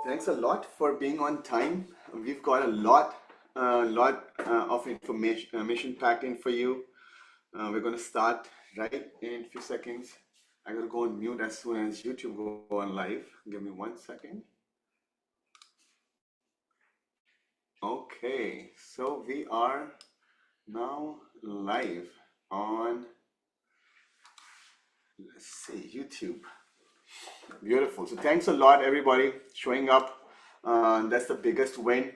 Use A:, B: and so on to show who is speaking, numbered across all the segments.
A: Thanks a lot for being on time. We've got a lot of information packed in for you. We're going to start right in a few seconds. I'm going to go on mute as soon as YouTube go on live. Give me 1 second. Okay, so we are now live on, let's see, YouTube. Beautiful. So thanks a lot, everybody, showing up. That's the biggest win.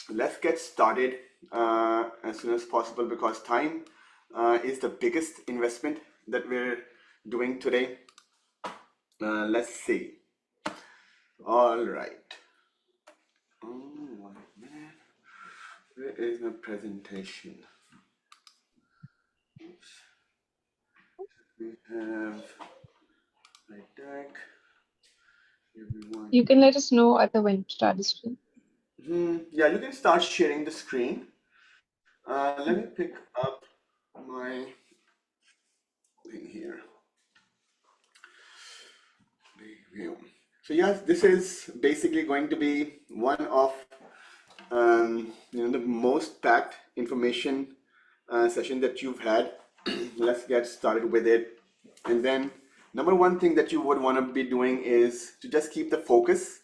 A: Let's get started as soon as possible because time is the biggest investment that we're doing today. Let's see. All right. Oh, 1 minute. Where is my presentation? Oops. We have my deck. Everyone.
B: You can let us know at the when to start the stream.
A: Yeah, you can start sharing the screen. Let me pick up my thing here. Review. So yes, this is basically going to be one of the most packed information session that you've had. Let's get started with it. And then number one thing that you would want to be doing is to just keep the focus.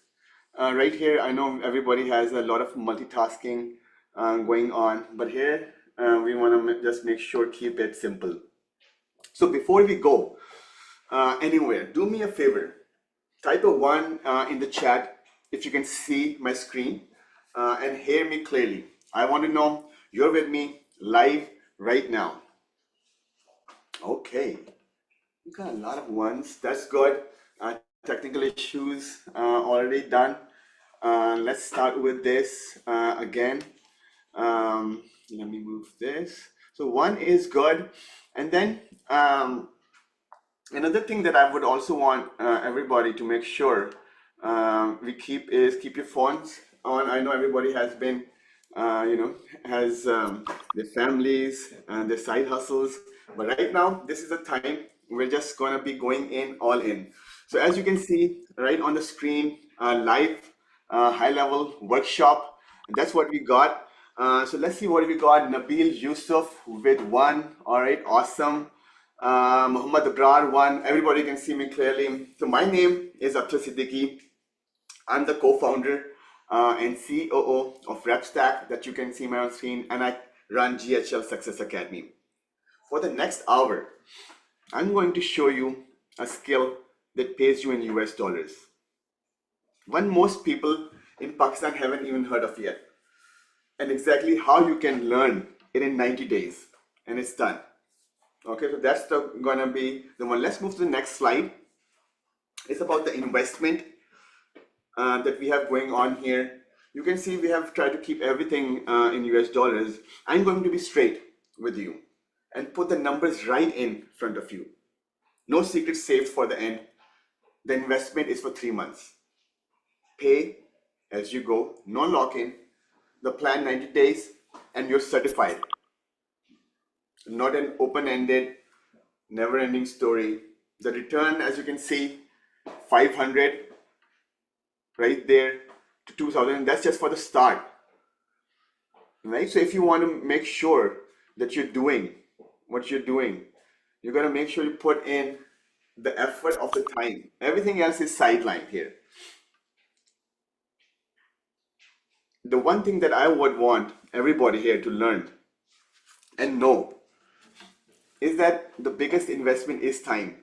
A: Right here, I know everybody has a lot of multitasking going on, but here we want to just make sure keep it simple. So before we go anywhere, do me a favor. Type a 1 in the chat if you can see my screen and hear me clearly. I want to know you're with me live right now. Okay, we got a lot of ones. That's good. Technical issues already done. Let's start with this again. Let me move this. So 1 is good. And then another thing that I would also want everybody to make sure we keep your phones on. I know everybody has been, has their families and their side hustles, but right now this is the time we're just gonna be going in all in. So as you can see right on the screen, live high level workshop, and that's what we got. So let's see what we got. Nabil Yusuf with 1. All right, awesome. Muhammad Abrar 1. Everybody can see me clearly. So my name is Akhtar Siddiqui. I'm the co-founder and COO of RepStack that you can see my own screen, and I run GHL Success Academy. For the next hour, I'm going to show you a skill that pays you in US dollars. One most people in Pakistan haven't even heard of yet, and exactly how you can learn it in 90 days, and it's done. Okay, so that's gonna be the one. Let's move to the next slide. It's about the investment that we have going on here. You can see we have tried to keep everything in US dollars. I'm going to be straight with you and put the numbers right in front of you. No secrets saved for the end. The investment is for 3 months. Pay as you go, no lock-in. The plan 90 days and you're certified. Not an open-ended, never-ending story. The return, as you can see, 500 right there to 2000. That's just for the start, right? So if you want to make sure that you're doing what you're doing, you're going to make sure you put in the effort of the time. Everything else is sidelined here. The one thing that I would want everybody here to learn and know is that the biggest investment is time.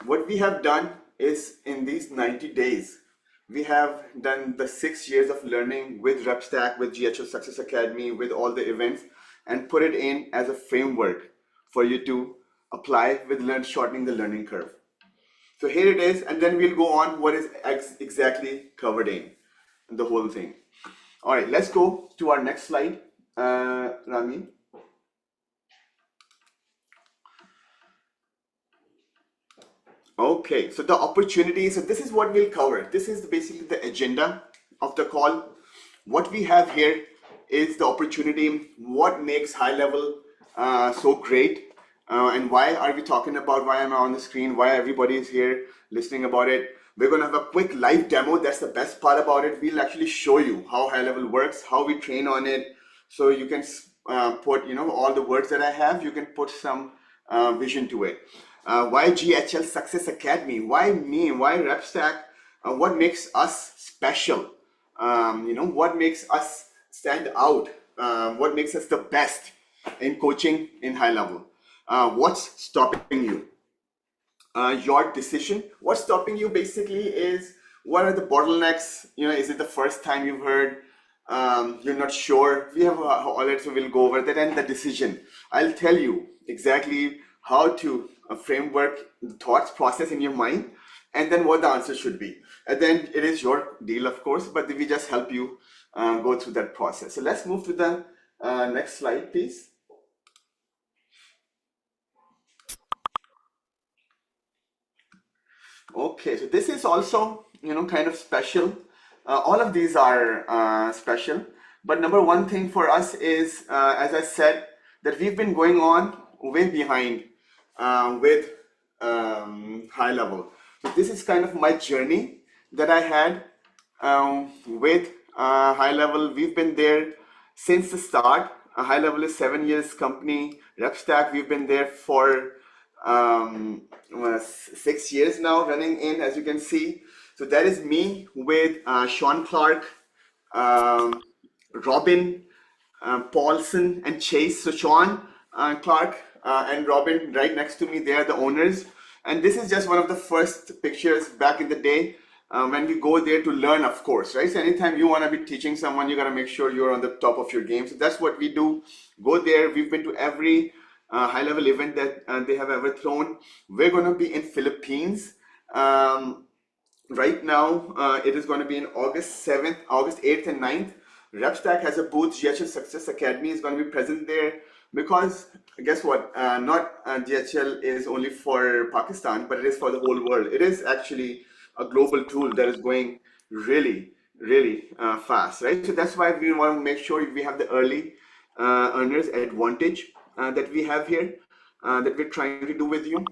A: What we have done is in these 90 days, we have done the 6 years of learning with RepStack, with GHL Success Academy, with all the events, and put it in as a framework for you to apply with shortening the learning curve. So here it is, and then we'll go on what is exactly covered in the whole thing. All right, let's go to our next slide, Rami. Okay, so the opportunities, so this is what we'll cover. This is basically the agenda of the call. What we have here is the opportunity, what makes high level so great, and why are we talking about, why am I on the screen, why everybody is here listening about it. We're going to have a quick live demo. That's the best part about it. We'll actually show you how high level works, how we train on it. So you can put, all the words that I have, you can put some vision to it. Why GHL Success Academy? Why me? Why RepStack? What makes us special? What makes us stand out? What makes us the best in coaching in high level? What's stopping you? Your decision. What's stopping you basically is what are the bottlenecks? Is it the first time you've heard? You're not sure. We have already, so we'll go over that and the decision. I'll tell you exactly how to framework the thoughts process in your mind, and then what the answer should be. And then it is your deal, of course, but we just help you go through that process. So let's move to the next slide, please. Okay, so this is also, kind of special. All of these are special, but number one thing for us is, as I said, that we've been going on way behind with high level. So this is kind of my journey that I had with high level. We've been there since the start. High level is 7 years company. RepStack, we've been there for 6 years now, running in, as you can see. So that is me with Sean Clark, Robin, Paulson, and Chase. So Sean, Clark, and Robin right next to me, they are the owners. And this is just one of the first pictures back in the day when we go there to learn, of course, right? So anytime you want to be teaching someone, you got to make sure you're on the top of your game. So that's what we do. Go there. We've been to every high-level event that they have ever thrown. We're going to be in Philippines. Right now, it is going to be in August 7th, August 8th and 9th. RepStack has a booth. GHL Success Academy is going to be present there because guess what? Not GHL is only for Pakistan, but it is for the whole world. It is actually a global tool that is going really, really fast, right? So that's why we want to make sure we have the early earners advantage that we have here that we're trying to do with you.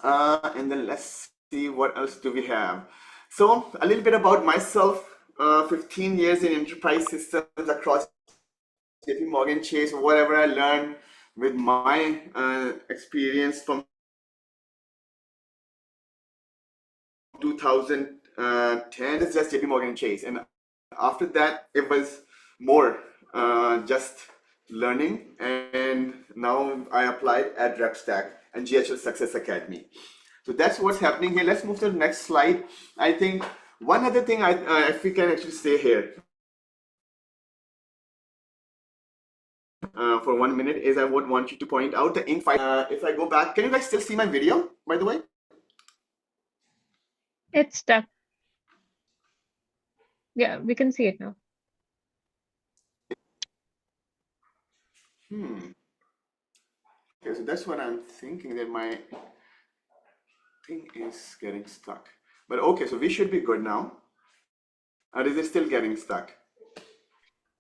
A: And then let's see what else do we have. So a little bit about myself. 15 years in enterprise systems across JP Morgan Chase, whatever I learned with my experience from 2010 is just JP Morgan Chase, and after that it was more just learning, and now I applied at RepStack and GHL Success Academy. So that's what's happening here. Let's move to the next slide. I think one other thing, if we can actually stay here for 1 minute, is I would want you to point out the Inc. file. If I go back, can you guys still see my video, by the way?
B: It's stuck. Yeah, we can see it now.
A: Okay, so that's what I'm thinking, that my thing is getting stuck. But okay, so we should be good now. Or is it still getting stuck?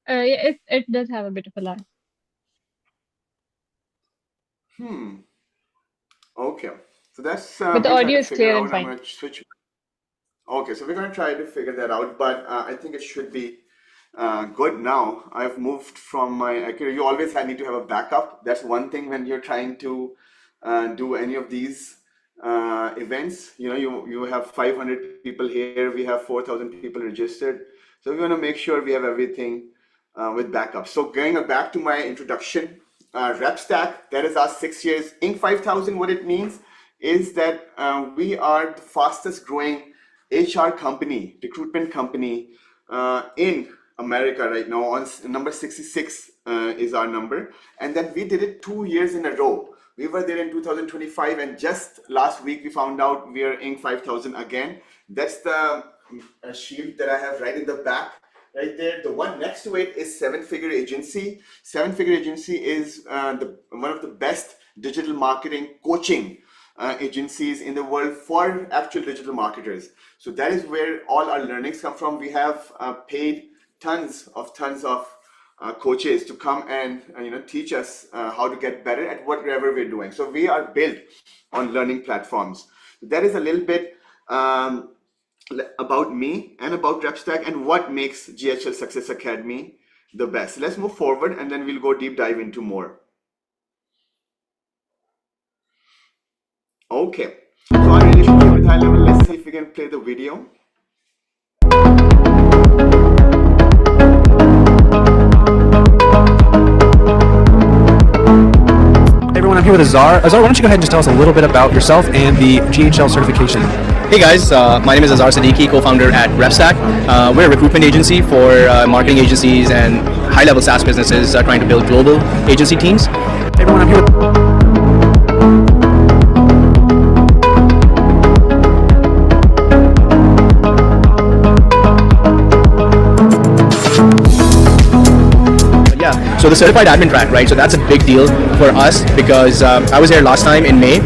B: Yeah, it does have a bit of a lag.
A: Okay, so that's
B: But the
A: we'll try
B: audio
A: to
B: is
A: figure
B: clear
A: out.
B: and
A: I'm
B: fine.
A: gonna switch. Okay, so we're gonna try to figure that out, but I think it should be good now. I've moved from my. You always need to have a backup. That's one thing when you're trying to do any of these events. You have 500 people here. We have 4,000 people registered. So we want to make sure we have everything with backup. So going back to my introduction, RepStack, that is our 6 years. Inc. 5000, what it means is that we are the fastest growing HR company, recruitment company in America right now. On number 66 is our number. And then we did it 2 years in a row. We were there in 2025, and just last week we found out we are Inc. 5000 again. That's the shield that I have right in the back. Right there, the one next to it is Seven Figure Agency. Seven Figure Agency is one of the best digital marketing coaching agencies in the world for actual digital marketers. So that is where all our learnings come from. We have paid tons of coaches to come and teach us how to get better at whatever we're doing. So we are built on learning platforms. That is a little bit about me and about RepStack and what makes GHL Success Academy the best. Let's move forward and then we'll go deep dive into more. Okay, so our relationship with high level, let's see if we can play the video.
C: Hey everyone, I'm here with Azar. Azar, why don't you go ahead and just tell us a little bit about yourself and the GHL certification?
D: Hey guys, my name is Azar Siddiqui, co-founder at RepStack. We're a recruitment agency for marketing agencies and high-level SaaS businesses trying to build global agency teams.
C: Hey everyone, I'm here with...
D: So the certified admin track, right? So that's a big deal for us because I was here last time in May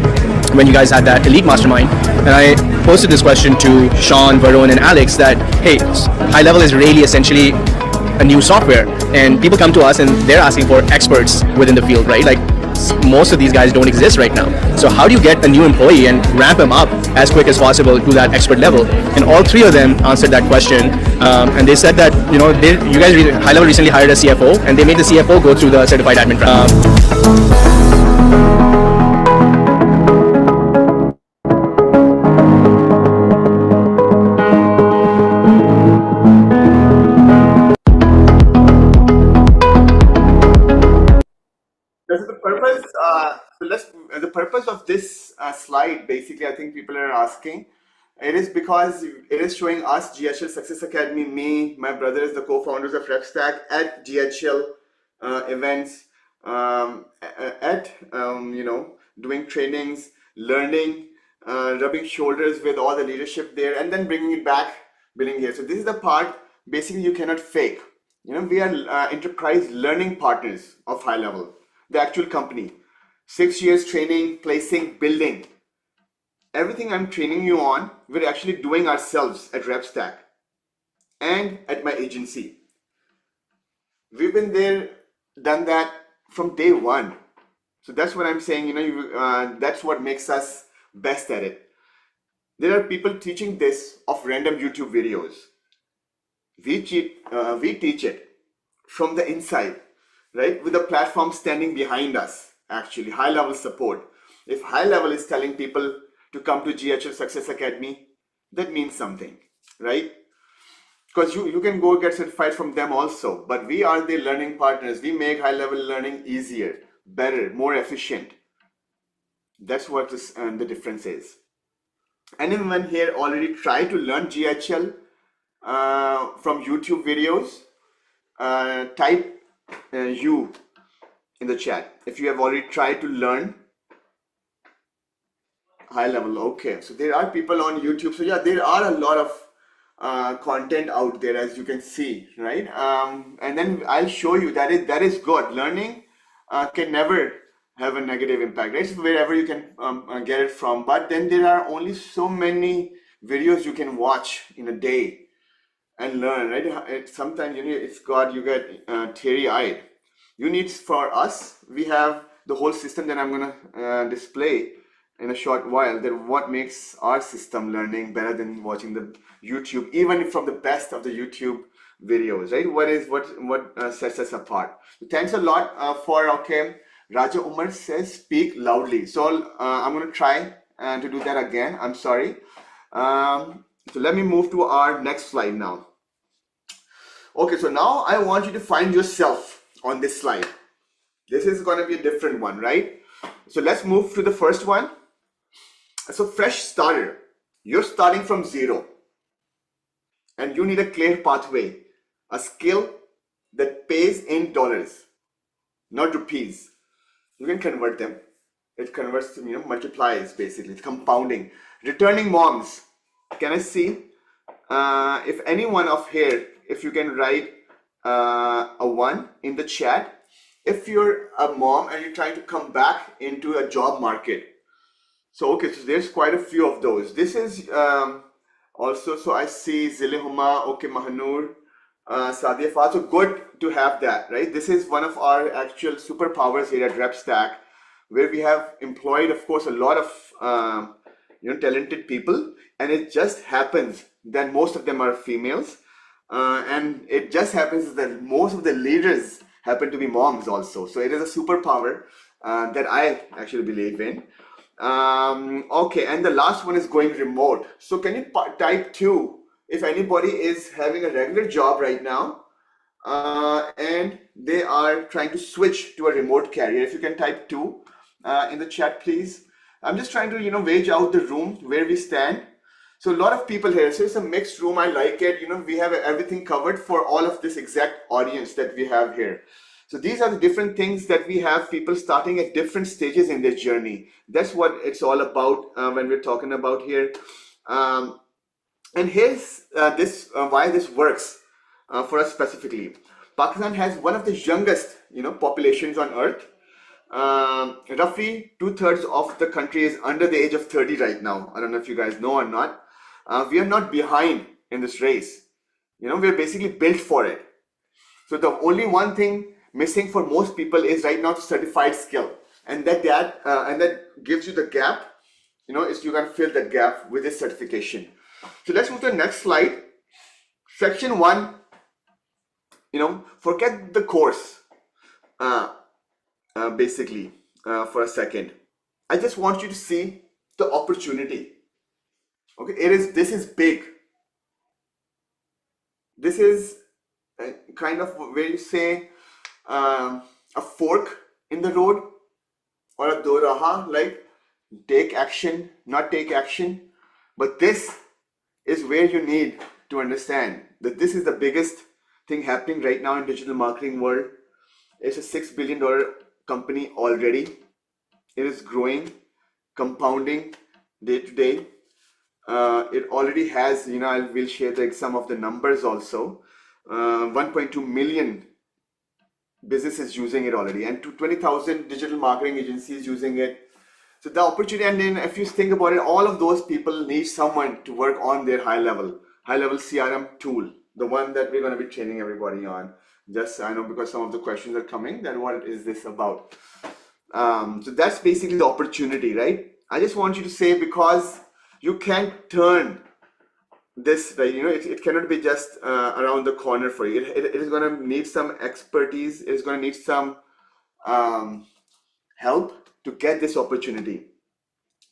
D: when you guys had that elite mastermind, and I posted this question to Sean, Varun, and Alex that, hey, high level is really essentially a new software, and people come to us and they're asking for experts within the field, right? Like most of these guys don't exist right now. So how do you get a new employee and ramp them up as quick as possible to that expert level? And all three of them answered that question, and they said that you guys high level recently hired a CFO, and they made the CFO go through the certified admin track.
A: This is the purpose. The purpose of this slide, basically, I think people are asking. It is because it is showing us GHL Success Academy, me, my brother is the co-founders of RepStack at GHL events, doing trainings, learning, rubbing shoulders with all the leadership there, and then bringing it back, building here. So this is the part basically you cannot fake. We are enterprise learning partners of high level, the actual company. 6 years training, placing, building. Everything I'm training you on, we're actually doing ourselves at RepStack and at my agency. We've been there, done that from day one. So that's what I'm saying, that's what makes us best at it. There are people teaching this of random YouTube videos. We teach it from the inside, right? With the platform standing behind us, actually, high level support. If high level is telling people to come to GHL Success Academy, that means something, right? Because you can go get certified from them also, but we are the learning partners. We make high level learning easier, better, more efficient. That's what the difference is. Anyone here already tried to learn GHL from YouTube videos? Type you in the chat if you have already tried to learn high level. Okay, so there are people on YouTube. So yeah, there are a lot of content out there, as you can see, right? And then I'll show you that is good. Learning can never have a negative impact, right? So wherever you can get it from, but then there are only so many videos you can watch in a day and learn, right? Sometimes you get teary-eyed. For us, we have the whole system that I'm gonna display in a short while, that what makes our system learning better than watching the YouTube, even from the best of the YouTube videos, right? What sets us apart. So thanks a lot for okay. Raja Umar says speak loudly. So I'm gonna try to do that again. I'm sorry. So let me move to our next slide now. Okay, so now I want you to find yourself on this slide. This is going to be a different one, right? So let's move to the first one. So fresh starter. You're starting from zero. And you need a clear pathway. A skill that pays in dollars, not rupees. You can convert them. It converts to, multiplies basically. It's compounding. Returning moms. Can I see? If anyone of here, if you can write a 1 in the chat. If you're a mom and you're trying to come back into a job market. So, okay, so there's quite a few of those. This is also, so I see Zilihuma, okay, Mahanur, Sadia Fa. So good to have that, right? This is one of our actual superpowers here at RepStack, where we have employed, of course, a lot of talented people, and it just happens then most of them are females. And it just happens that most of the leaders happen to be moms also. So it is a superpower that I actually believe in. Okay, and the last one is going remote. So can you type 2 if anybody is having a regular job right now and they are trying to switch to a remote carrier? If you can type 2 in the chat, please. I'm just trying to, wage out the room where we stand. So a lot of people here, so it's a mixed room. I like it. We have everything covered for all of this exact audience that we have here. So these are the different things that we have, people starting at different stages in their journey. That's what it's all about when we're talking about here. And here's why this works for us specifically. Pakistan has one of the youngest, populations on earth. Roughly 2/3 of the country is under the age of 30 right now. I don't know if you guys know or not. We are not behind in this race. We're basically built for it. So the only one thing missing for most people is right now certified skill, and that gives you the gap. Is you can fill that gap with this certification. So let's move to the next slide. Section 1. Forget the course. Basically, for a second, I just want you to see the opportunity. Okay, this is big. This is kind of where you say a fork in the road, or a doraha, like take action, not take action. But this is where you need to understand that this is the biggest thing happening right now in digital marketing world. It's a $6 billion company already. It is growing, compounding day to day. It already has, we'll share some of the numbers also. 1.2 million businesses using it already, and to 20,000 digital marketing agencies using it. So the opportunity, and then if you think about it, all of those people need someone to work on their high level CRM tool, the one that we're going to be training everybody on. Just, I know, because some of the questions are coming, that what is this about? So that's basically the opportunity, right? I just want you to say, because you can't turn this, right? It cannot be just around the corner for you. It is going to need some expertise. It's going to need some help to get this opportunity.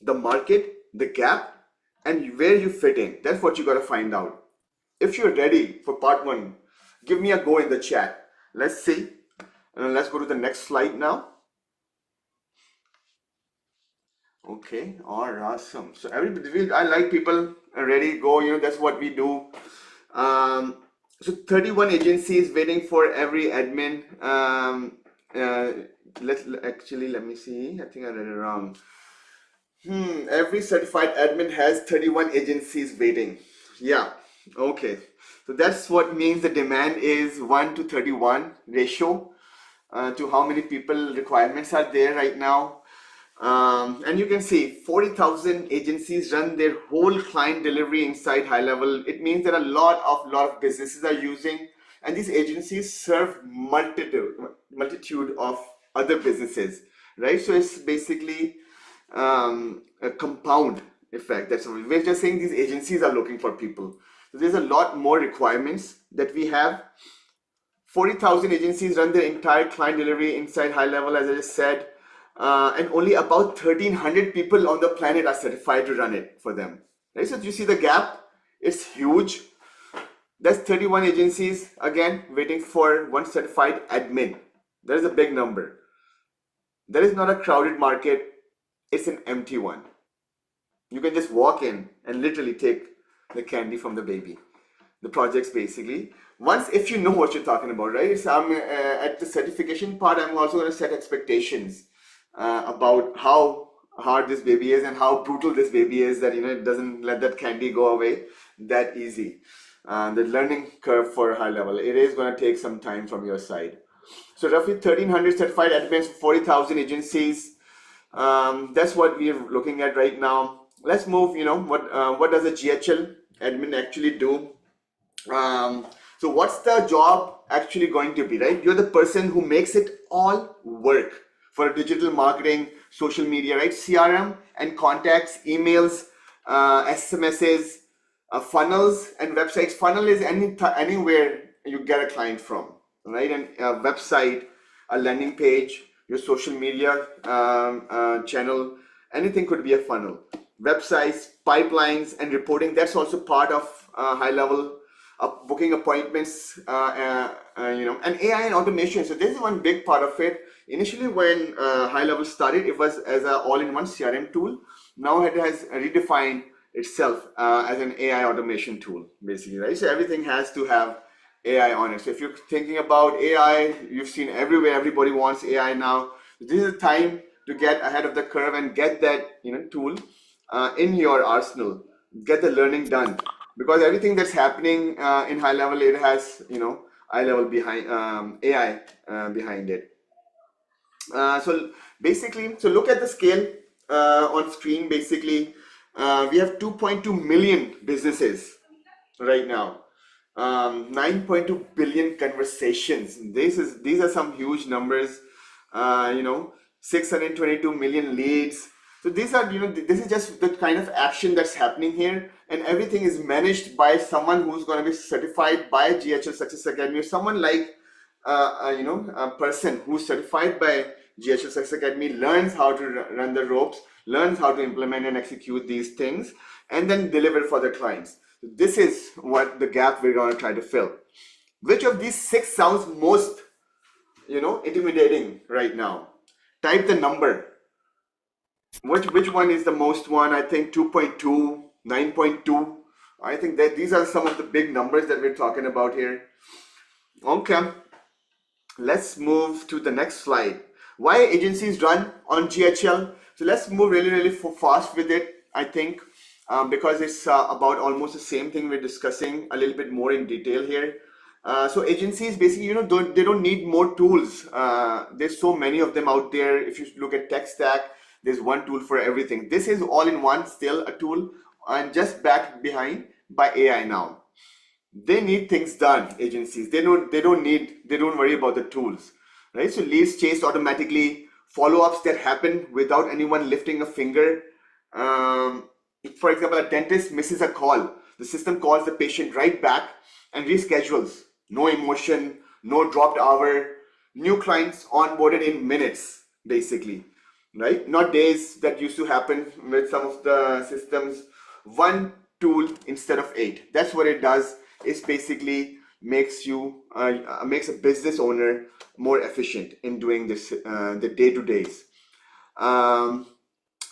A: The market, the gap, and where you fit in. That's what you got to find out. If you're ready for part 1, give me a go in the chat. Let's see. Let's go to the next slide now. Okay, awesome. So everybody, I like people ready, go, that's what we do. So 31 agencies waiting for every admin. Let me see. I think I read it wrong. Every certified admin has 31 agencies waiting. Yeah, okay. So that's what means the demand is 1 to 31 ratio to how many people requirements are there right now. And you can see 40,000 agencies run their whole client delivery inside high level. It means that a lot of businesses are using, and these agencies serve multitude of other businesses, right? So it's basically a compound effect. That's what we're just saying. These agencies are looking for people. So there's a lot more requirements that we have. 40,000 agencies run their entire client delivery inside high level, as I just said. And only about 1,300 people on the planet are certified to run it for them. Right? So you see the gap? It's huge. That's 31 agencies, again, waiting for one certified admin. That is a big number. That is not a crowded market. It's an empty one. You can just walk in and literally take the candy from the baby. The projects basically. Once, if you know what you're talking about, right? So I'm at the certification part, I'm also going to set expectations about how hard this baby is and how brutal this baby is, that it doesn't let that candy go away that easy. The learning curve for high level, it is going to take some time from your side. So roughly 1,300 certified admins, 40,000 agencies. That's what we're looking at right now. Let's move. What does a GHL admin actually do? So what's the job actually going to be, right? You're the person who makes it all work for digital marketing, social media, right? CRM and contacts, emails, SMSs, Funnels and websites. Funnel is anywhere you get a client from, right? And a website, a landing page, your social media channel, anything could be a funnel. Websites, pipelines, and reporting. That's also part of high level booking appointments, and AI and automation. So this is one big part of it. Initially, when high level started, it was as an all-in-one CRM tool. Now it has redefined itself as an AI automation tool, basically, right? So everything has to have AI on it. So if you're thinking about AI, you've seen everywhere. Everybody wants AI now. This is the time to get ahead of the curve and get that tool in your arsenal. Get the learning done, because everything that's happening in high level, it has high level behind AI behind it. So basically, so look at the scale on screen. Basically, we have 2.2 million businesses right now, 9.2 billion conversations. These are some huge numbers. 622 million leads. So these are, this is just the kind of action that's happening here, and everything is managed by someone who's going to be certified by GHL Success Academy, or someone like a person who's certified by GHL Success Academy, learns how to run the ropes, learns how to implement and execute these things, and then deliver for the clients. This is what the gap we're going to try to fill. Which of these six sounds most, intimidating right now? Type the number. Which one is the most one? I think 2.2, 9.2. I think that these are some of the big numbers that we're talking about here. Okay, let's move to the next slide. Why agencies run on GHL? So let's move really fast with it, I think, because it's about almost the same thing we're discussing a little bit more in detail here. So agencies basically, they don't need more tools. There's so many of them out there. If you look at tech stack, there's one tool for everything. This is all in one, still a tool, and just backed behind by AI now. They need things done. Agencies, they don't worry about the tools, right? So leads chased automatically, follow-ups that happen without anyone lifting a finger. For example, a dentist misses a call, the system calls the patient right back and reschedules. No emotion, no dropped hour, new clients onboarded in minutes, basically, right? Not days that used to happen with some of the systems. One tool instead of 8. That's what it does. It's basically makes a business owner more efficient in doing this, the day-to-days. I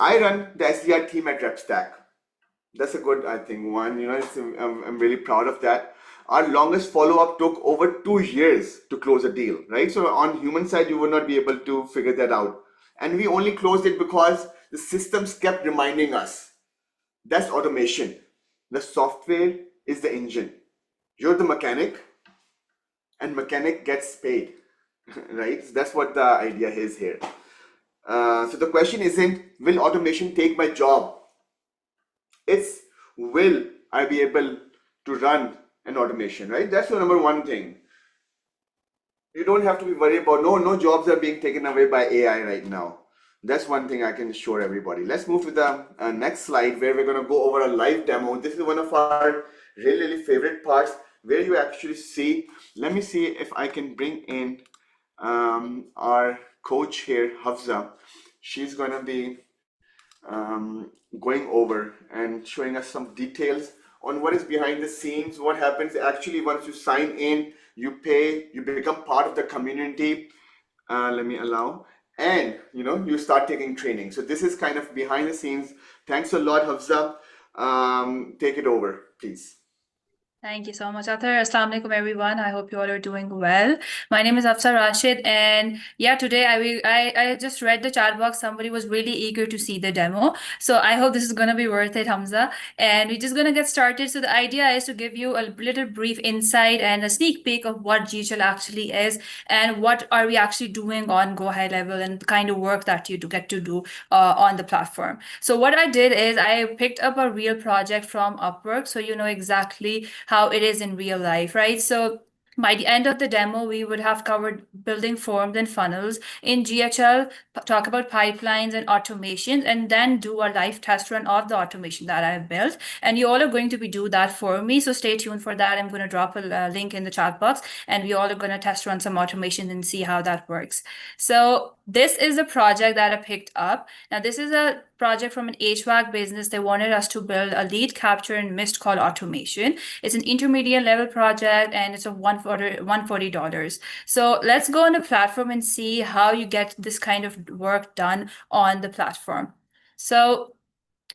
A: run the SDR team at RepStack. That's a good, I think, one. I'm really proud of that. Our longest follow-up took over 2 years to close a deal, right? So on human side, you would not be able to figure that out. And we only closed it because the systems kept reminding us. That's automation. The software is the engine. You're the mechanic, and mechanic gets paid, right? So that's what the idea is here. So the question isn't, will automation take my job? It's, will I be able to run an automation, right? That's the number one thing. You don't have to be worried about, no jobs are being taken away by AI right now. That's one thing I can assure everybody. Let's move to the next slide, where we're going to go over a live demo. This is one of our really favorite parts, where you actually see, let me see if I can bring in our coach here, Hafsa. She's going to be going over and showing us some details on what is behind the scenes, what happens actually once you sign in, you pay, you become part of the community. Let me allow, and you start taking training. So this is kind of behind the scenes. Thanks a lot, Hafsa. Take it over, please.
E: Thank you so much, Athar. Assalamu alaikum, everyone. I hope you all are doing well. My name is Afsar Rashid, and yeah, today I just read the chat box. Somebody was really eager to see the demo, so I hope this is gonna be worth it, Hamza. And we're just gonna get started. So the idea is to give you a little brief insight and a sneak peek of what GHL actually is, and what are we actually doing on Go High Level, and the kind of work that you get to do on the platform. So what I did is I picked up a real project from Upwork, so you know exactly how it is in real life, right? So By the end of the demo, we would have covered building forms and funnels in GHL, talk about pipelines and automations, and then do a live test run of the automation that I've built. And you all are going to be do that for me. So stay tuned for that. I'm going to drop a link in the chat box, and we all are going to test run some automation and see how that works. So this is a project that I picked up. Now, this is a project from an HVAC business. They wanted us to build a lead capture and missed call automation. It's an intermediate level project, and it's a $140. So let's go on the platform and see how you get this kind of work done on the platform. So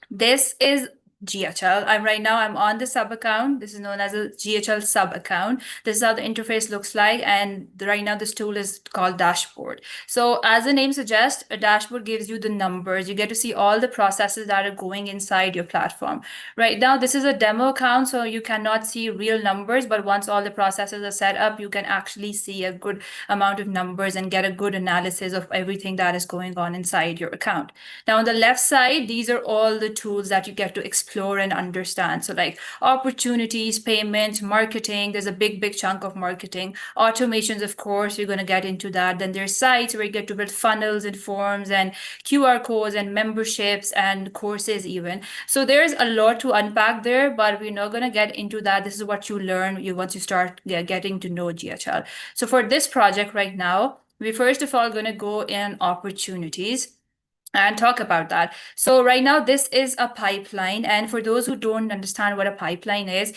E: this is GHL. I'm on the sub account. This is known as a GHL sub account. This is how the interface looks like. And right now this tool is called dashboard. So as the name suggests, a dashboard gives you the numbers. You get to see all the processes that are going inside your platform. Right now, this is a demo account, so you cannot see real numbers, but once all the processes are set up, you can actually see a good amount of numbers and get a good analysis of everything that is going on inside your account. Now, on the left side, these are all the tools that you get to explore and understand. So like opportunities, payments, marketing, there's a big chunk of marketing. Automations, of course, you're going to get into that. Then there's sites where you get to build funnels and forms and QR codes and memberships and courses even. So there's a lot to unpack there, but we're not going to get into that. This is what you learn once you start getting to know GHL. So for this project right now, we first of all going to go in opportunities and talk about that. So right now, this is a pipeline. And for those who don't understand what a pipeline is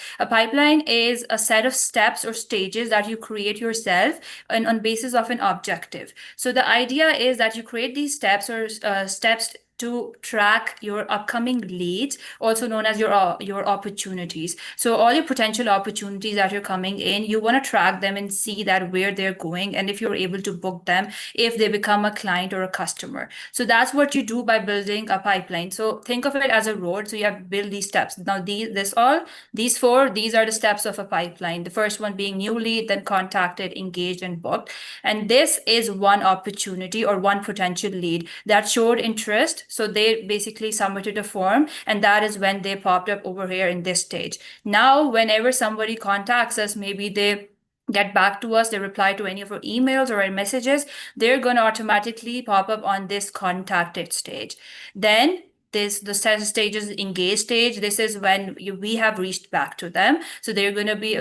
E: a set of steps or stages that you create yourself and on basis of an objective. So the idea is that you create these steps or steps to track your upcoming leads, also known as your opportunities. So all your potential opportunities that are coming in, you want to track them and see that where they're going and if you're able to book them, if they become a client or a customer. So that's what you do by building a pipeline. So think of it as a road. So you have to build these steps. Now these are the steps of a pipeline. The first one being new lead, then contacted, engaged, and booked. And this is one opportunity or one potential lead that showed interest. So they basically submitted a form, and that is when they popped up over here in this stage. Now, whenever somebody contacts us, maybe they get back to us, they reply to any of our emails or our messages, they're going to automatically pop up on this contacted stage. Then the stage is engaged stage. This is when we have reached back to them, so they're going to be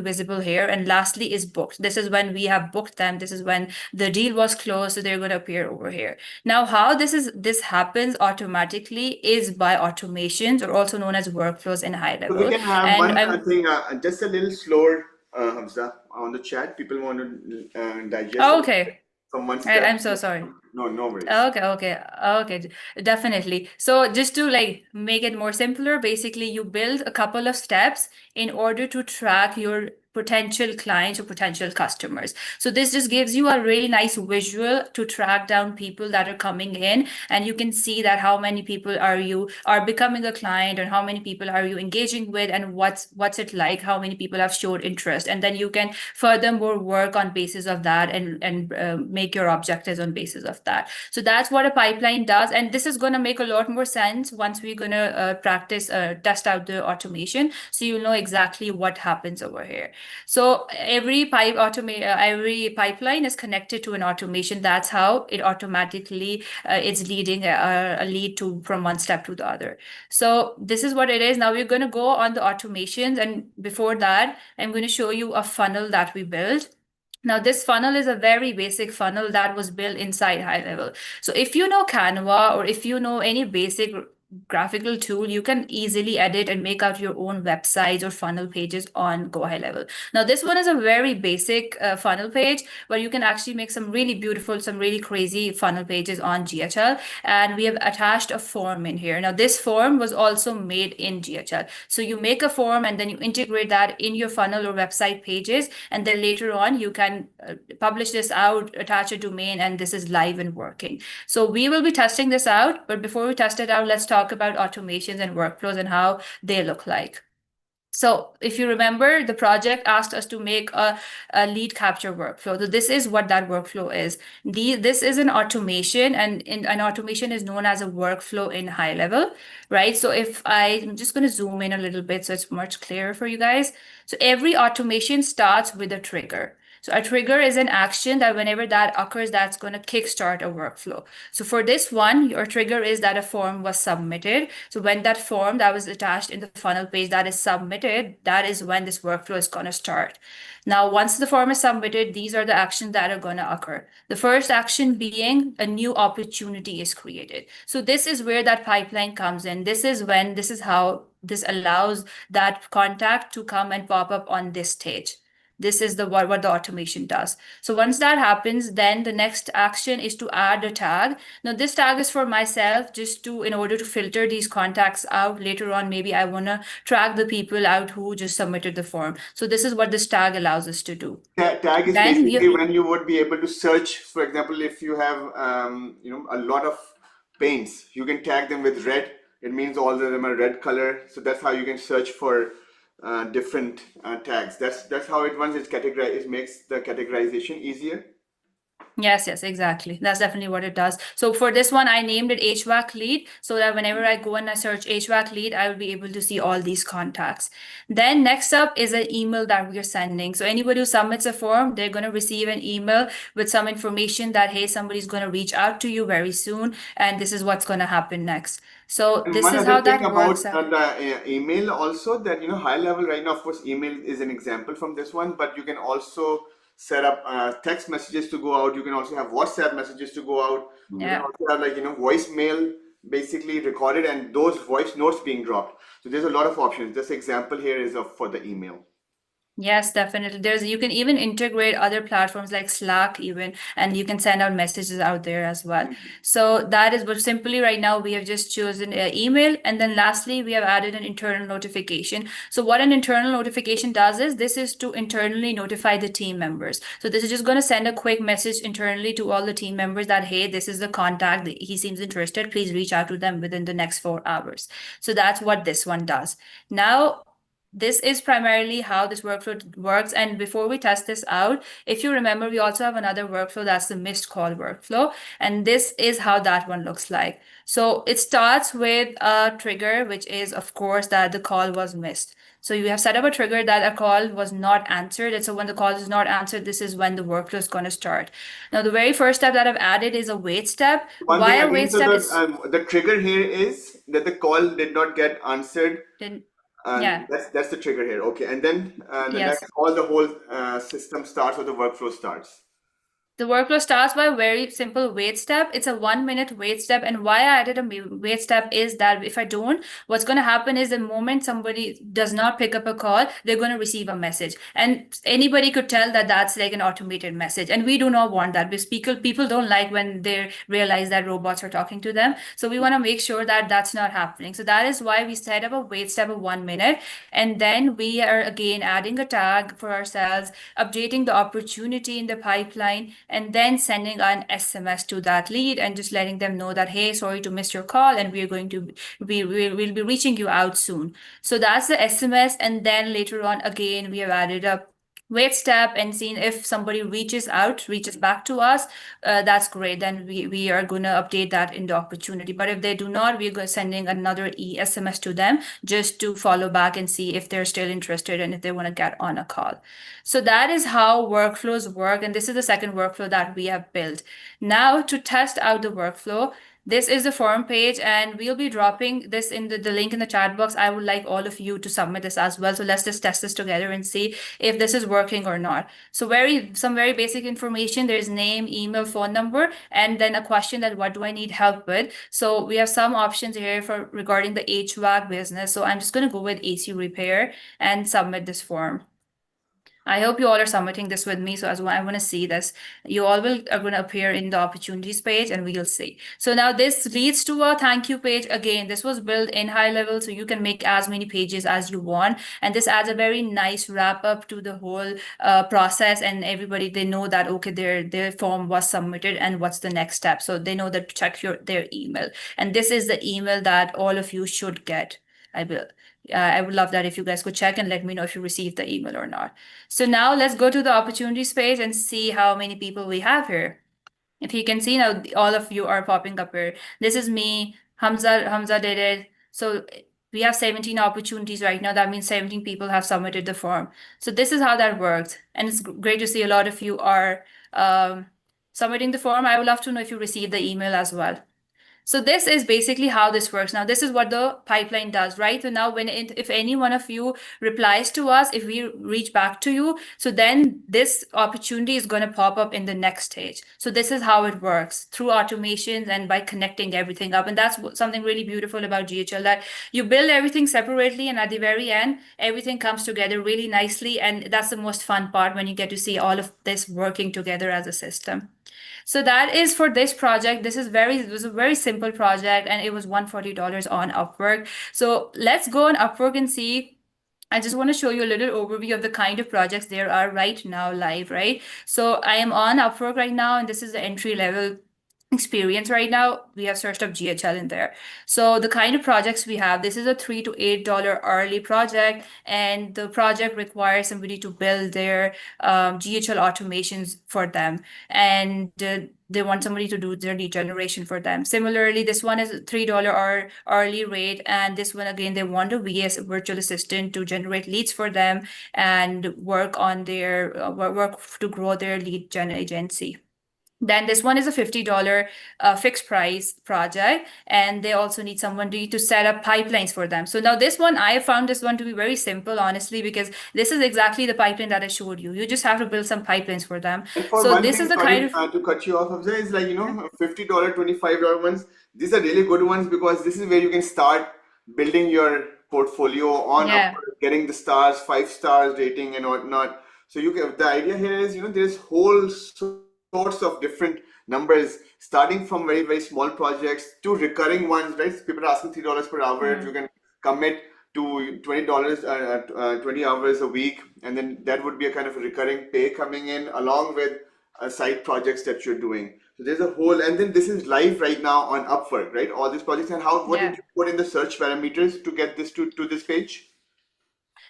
E: visible here. And lastly is booked. This is when we have booked them. This is when the deal was closed, so they're going to appear over here. Now, how this happens automatically is by automations, or also known as workflows in high level.
A: So we can have
E: and
A: one thing, just a little slower, Hamza, on the chat. People want to digest.
E: Oh, okay.
A: From one step.
E: I'm so sorry.
A: No worries.
E: Okay, definitely. So just to like make it more simpler, basically you build a couple of steps in order to track your potential clients or potential customers. So this just gives you a really nice visual to track down people that are coming in, and you can see that how many people are becoming a client, and how many people are you engaging with, and what's it like, how many people have showed interest, and then you can furthermore work on basis of that and make your objectives on basis of that. So that's what a pipeline does, and this is going to make a lot more sense once we're going to test out the automation, so you'll know exactly what happens over here. So every pipeline is connected to an automation. That's how it automatically it's leading a lead from one step to the other. So this is what it is. Now we're going to go on the automations, and before that, I'm going to show you a funnel that we built. Now, this funnel is a very basic funnel that was built inside High Level. So if you know Canva, or if you know any basic graphical tool, you can easily edit and make out your own websites or funnel pages on Go High Level. Now, this one is a very basic funnel page, but you can actually make some really beautiful, some really crazy funnel pages on GHL. And we have attached a form in here. Now, this form was also made in GHL. So you make a form and then you integrate that in your funnel or website pages. And then later on, you can publish this out, attach a domain, and this is live and working. So we will be testing this out. But before we test it out, let's talk about automations and workflows and how they look like. So if you remember, the project asked us to make a lead capture workflow. So this is what that workflow is. This is an automation, and an automation is known as a workflow in high level, right? So if I'm just going to zoom in a little bit so it's much clearer for you guys. So every automation starts with a trigger. So a trigger is an action that whenever that occurs, that's going to kickstart a workflow. So for this one, your trigger is that a form was submitted. So when that form that was attached in the funnel page that is submitted, that is when this workflow is going to start. Now, once the form is submitted, these are the actions that are going to occur. The first action being a new opportunity is created. So this is where that pipeline comes in. This is how this allows that contact to come and pop up on this stage. This is what the automation does. So once that happens, then the next action is to add a tag. Now this tag is for myself just to, in order to filter these contacts out later on, maybe I want to track the people out who just submitted the form. So this is what this tag allows us to do.
A: Tag is
E: Then
A: basically when you would be able to search, for example, if you have a lot of paints, you can tag them with red. It means all of them are red color. So that's how you can search for different tags. That's how it runs. It makes the categorization easier.
E: Yes, exactly. That's definitely what it does. So for this one, I named it HVAC lead so that whenever I go and I search HVAC lead, I will be able to see all these contacts. Then next up is an email that we are sending. So anybody who submits a form, they're going to receive an email with some information that, hey, somebody's going to reach out to you very soon, and this is what's going to happen next. So
A: And
E: this
A: one
E: is
A: other
E: how
A: thing
E: that
A: about
E: works.
A: the email also, that high level right now, of course, email is an example from this one, but you can also set up text messages to go out. You can also have WhatsApp messages to go out. You can
E: Yeah.
A: also have voicemail basically recorded and those voice notes being dropped. So there's a lot of options. This example here is for the email.
E: Yes, definitely. You can even integrate other platforms like Slack even, and you can send out messages out there as well. So that is what simply right now we have just chosen email. And then lastly, we have added an internal notification. So what an internal notification does is this is to internally notify the team members. So this is just going to send a quick message internally to all the team members that, hey, this is the contact. He seems interested. Please reach out to them within the next 4 hours. So that's what this one does. Now, this is primarily how this workflow works. And before we test this out, if you remember, we also have another workflow that's the missed call workflow. And this is how that one looks like. So it starts with a trigger, which is, of course, that the call was missed. So you have set up a trigger that a call was not answered. And so when the call is not answered, this is when the workflow is going to start. Now, the very first step that I've added is a wait step.
A: One
E: Why
A: thing
E: a
A: again,
E: wait
A: so
E: step is
A: the trigger here is that the call did not get answered.
E: yeah.
A: That's the trigger here. Okay, and then the
E: Yes.
A: next, the whole system starts or the workflow starts.
E: The workflow starts by a very simple wait step. It's a 1 minute wait step. And why I added a wait step is that if I don't, what's going to happen is the moment somebody does not pick up a call, they're going to receive a message. And anybody could tell that that's like an automated message. And we do not want that because people don't like when they realize that robots are talking to them. So we want to make sure that that's not happening. So that is why we set up a wait step of 1 minute. And then we are again adding a tag for ourselves, updating the opportunity in the pipeline, and then sending an SMS to that lead and just letting them know that, hey, sorry to miss your call, and we're going to we'll be reaching you out soon. So that's the SMS. And then later on, again, we have added a wait step and seen if somebody reaches back to us, that's great. Then we are going to update that in the opportunity. But if they do not, we're going sending another SMS to them just to follow back and see if they're still interested and if they want to get on a call. So that is how workflows work. And this is the second workflow that we have built. Now to test out the workflow, this is the form page, and we'll be dropping this in the link in the chat box. I would like all of you to submit this as well. So let's just test this together and see if this is working or not. So some very basic information. There's name, email, phone number, and then a question that what do I need help with? So we have some options here for regarding the HVAC business. So I'm just going to go with AC repair and submit this form. I hope you all are submitting this with me. So as well, I want to see this. You all are going to appear in the opportunities page and we'll see. So now this leads to a thank you page. Again, this was built in high level, so you can make as many pages as you want. And this adds a very nice wrap up to the whole process. And everybody, they know that, okay, their form was submitted and what's the next step. So they know that to check their email. And this is the email that all of you should get. I will I would love that if you guys could check and let me know if you received the email or not. So now let's go to the opportunities page and see how many people we have here. If you can see now, all of you are popping up here. This is me, Hamza did it. So we have 17 opportunities right now. That means 17 people have submitted the form. So this is how that works. And it's great to see a lot of you are submitting the form. I would love to know if you received the email as well. So this is basically how this works. Now, this is what the pipeline does, right? So now if any one of you replies to us, if we reach back to you, so then this opportunity is going to pop up in the next stage. So this is how it works through automations and by connecting everything up. And that's something really beautiful about GHL, that you build everything separately, and at the very end, everything comes together really nicely. And that's the most fun part, when you get to see all of this working together as a system. So that is for this project. It was a very simple project, and it was $140 on Upwork. So let's go on Upwork and see. I just want to show you a little overview of the kind of projects there are right now live, right? So I am on Upwork right now, and this is the entry level experience right now. We have searched up GHL in there. So the kind of projects we have, this is a $3 to $8 hourly project, and the project requires somebody to build their GHL automations for them, and they want somebody to do their lead generation for them. Similarly, this one is a $3 hourly rate, and this one again, they want a VS, virtual assistant, to generate leads for them and work on their work to grow their lead gen agency. Then this one is a $50 fixed price project, and they also need someone to set up pipelines for them. So now this one, I found this one to be very simple, honestly, because this is exactly the pipeline that I showed you. You just have to build some pipelines for them.
A: And for
E: So
A: one
E: this
A: thing,
E: is the
A: sorry
E: kind of
A: to cut you off, Hamza, is like, $50, $25 ones. These are really good ones, because this is where you can start building your portfolio on
E: Yeah.
A: Upwork, getting the stars, 5 stars rating and whatnot. So the idea here is, there's whole sorts of different numbers, starting from very, very small projects to recurring ones, right? People are asking $3 per hour. You can commit to $20, 20 hours a week, and then that would be a kind of a recurring pay coming in along with side projects that you're doing. So there's a whole, and then this is live right now on Upwork, right? All these projects. And what
E: Yeah.
A: did you put in the search parameters to get this to this page?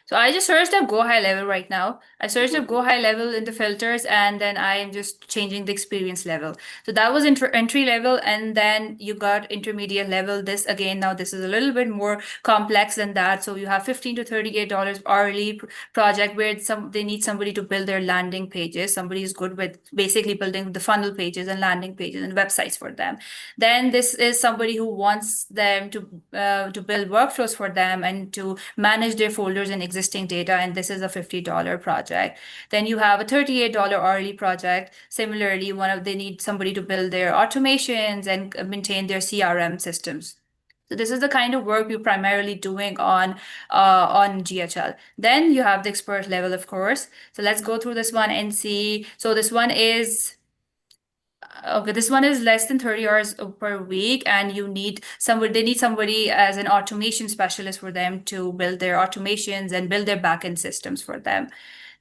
E: So I just searched up Go High Level right now. I searched up Go High Level in the filters, and then I am just changing the experience level. So that was entry level, and then you got intermediate level. This again, now this is a little bit more complex than that. So you have $15 to $38 hourly project, where they need somebody to build their landing pages. Somebody is good with basically building the funnel pages and landing pages and websites for them. Then this is somebody who wants them to build workflows for them and to manage their folders and existing data, and this is a $50 project. Then you have a $38 hourly project. Similarly, they need somebody to build their automations and maintain their CRM systems. So this is the kind of work you're primarily doing on GHL. Then you have the expert level, of course. So let's go through this one and see. So this one is okay, this one is less than 30 hours per week, and they need somebody as an automation specialist for them to build their automations and build their backend systems for them.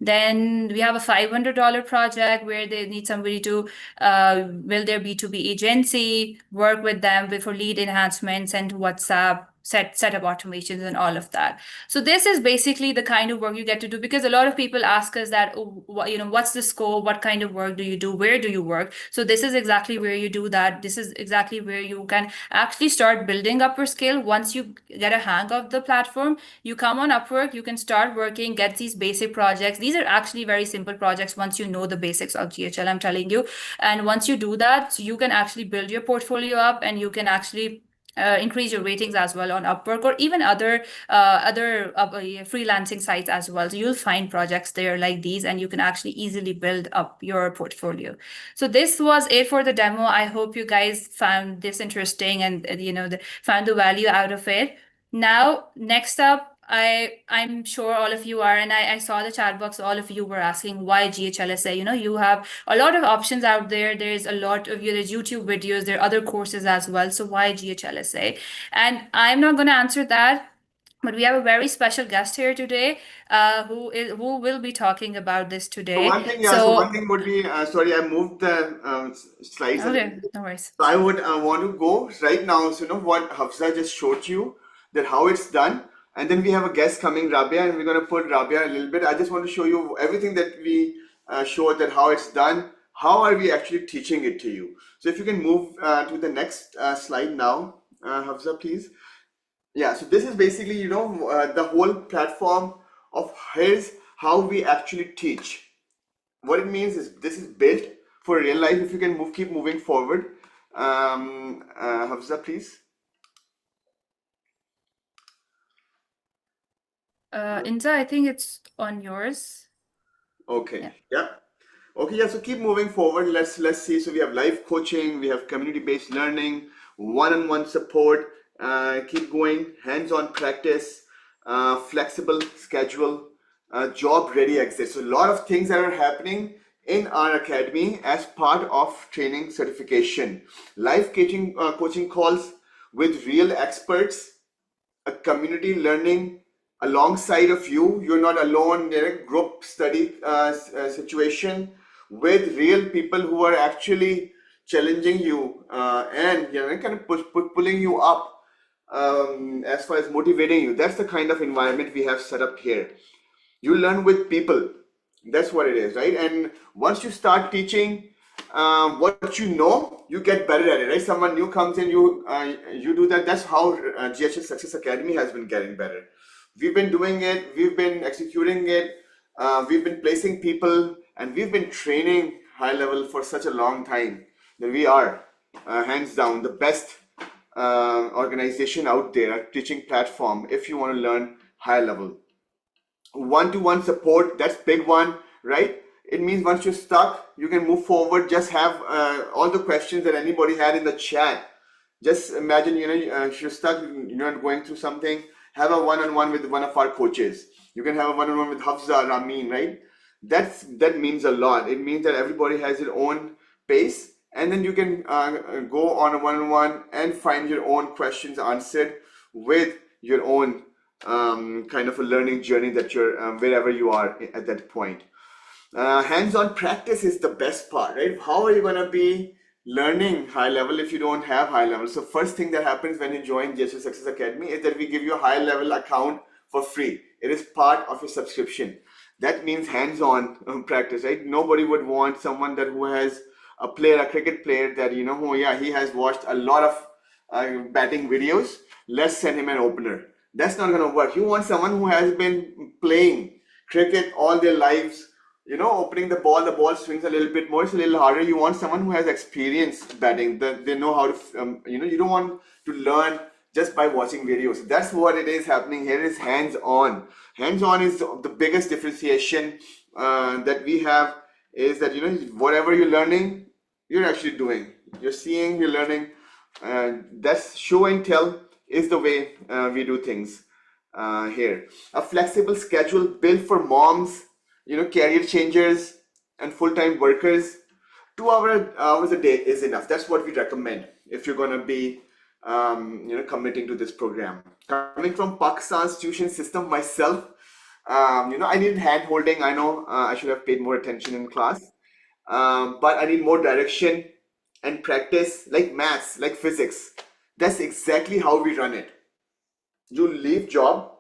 E: Then we have a $500 project where they need somebody to build their B2B agency, work with them for lead enhancements and WhatsApp, set up automations and all of that. So this is basically the kind of work you get to do, because a lot of people ask us that, what's the scope? What kind of work do you do? Where do you work? So this is exactly where you do that. This is exactly where you can actually start building up your skill. Once you get a hang of the platform, you come on Upwork, you can start working, get these basic projects. These are actually very simple projects once you know the basics of GHL, I'm telling you. And once you do that, you can actually build your portfolio up, and you can actually increase your ratings as well on Upwork, or even other freelancing sites as well. So you'll find projects there like these, and you can actually easily build up your portfolio. So this was it for the demo. I hope you guys found this interesting and found the value out of it. Now, next up, I'm sure all of you are, and I saw the chat box, all of you were asking why GHLSA. You have a lot of options out there. There's a lot of there's YouTube videos, there are other courses as well. So why GHLSA? And I'm not going to answer that, but we have a very special guest here today, who will be talking about this today.
A: So one thing would be, sorry, I moved the slides.
E: Okay, no worries.
A: So I would want to go right now. So what Hafsa just showed you, that how it's done. And then we have a guest coming, Rabia, and we're going to put Rabia a little bit. I just want to show you everything that we showed, that how it's done. How are we actually teaching it to you? So if you can move to the next slide now, Hafsa, please. Yeah, so this is basically, you know, the whole platform of here's how we actually teach. What it means is this is built for real life. If you can move, keep moving forward. Hafsa, please.
E: Inza, I think it's on yours.
A: Okay. Yeah. Okay, yeah, so keep moving forward. Let's see. So we have live coaching, we have community-based learning, one-on-one support, keep going, hands-on practice, flexible schedule, job-ready exit. So a lot of things that are happening in our academy as part of training certification. Live coaching calls with real experts, a community learning alongside of you. You're not alone in a group study situation with real people who are actually challenging you and kind of pulling you up as far as motivating you. That's the kind of environment we have set up here. You learn with people. That's what it is, right? And once you start teaching what you know, you get better at it, right? Someone new comes in, you do that. That's how GHL Success Academy has been getting better. We've been doing it, we've been executing it, we've been placing people, and we've been training high level for such a long time that we are hands down the best organization out there, a teaching platform if you want to learn high level. One-to-one support, that's big one, right? It means once you're stuck, you can move forward. Just have all the questions that anybody had in the chat. Just imagine, if you're stuck, you're not going through something, have a one-on-one with one of our coaches. You can have a one-on-one with Hafsa, Ramin, right? That means a lot. It means that everybody has their own pace, and then you can go on a one-on-one and find your own questions answered with your own kind of a learning journey that you're wherever you are at that point. Hands-on practice is the best part, right? How are you going to be learning high level if you don't have high level? So first thing that happens when you join GHL Success Academy is that we give you a high level account for free. It is part of your subscription. That means hands-on practice, right? Nobody would want someone who has a cricket player that, he has watched a lot of batting videos. Let's send him an opener. That's not going to work. You want someone who has been playing cricket all their lives, opening the ball swings a little bit more, it's a little harder. You want someone who has experience batting, that they know how to, you don't want to learn just by watching videos. That's what it is happening here, is hands-on. Hands-on is the biggest differentiation that we have, is that, whatever you're learning, you're actually doing. You're seeing, you're learning. That's show and tell is the way we do things here. A flexible schedule built for moms, career changers and full-time workers. 2 hours a day is enough. That's what we recommend if you're going to be committing to this program. Coming from Pakistan's tuition system myself, I needed hand holding. I know I should have paid more attention in class, but I need more direction and practice, like maths, like physics. That's exactly how we run it. You leave job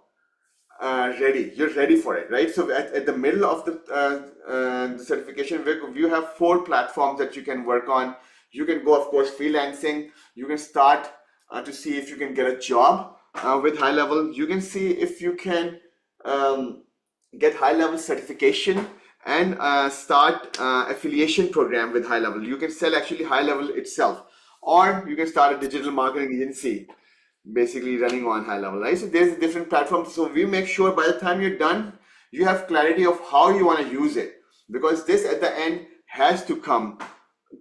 A: ready. You're ready for it, right? So at the middle of the certification week, you have 4 platforms that you can work on. You can go, of course, freelancing. You can start to see if you can get a job with high level. You can see if you can get high level certification and start affiliation program with high level. You can sell actually high level itself, or you can start a digital marketing agency basically running on high level, right? So there's different platforms. So we make sure by the time you're done, you have clarity of how you want to use it, because this at the end has to come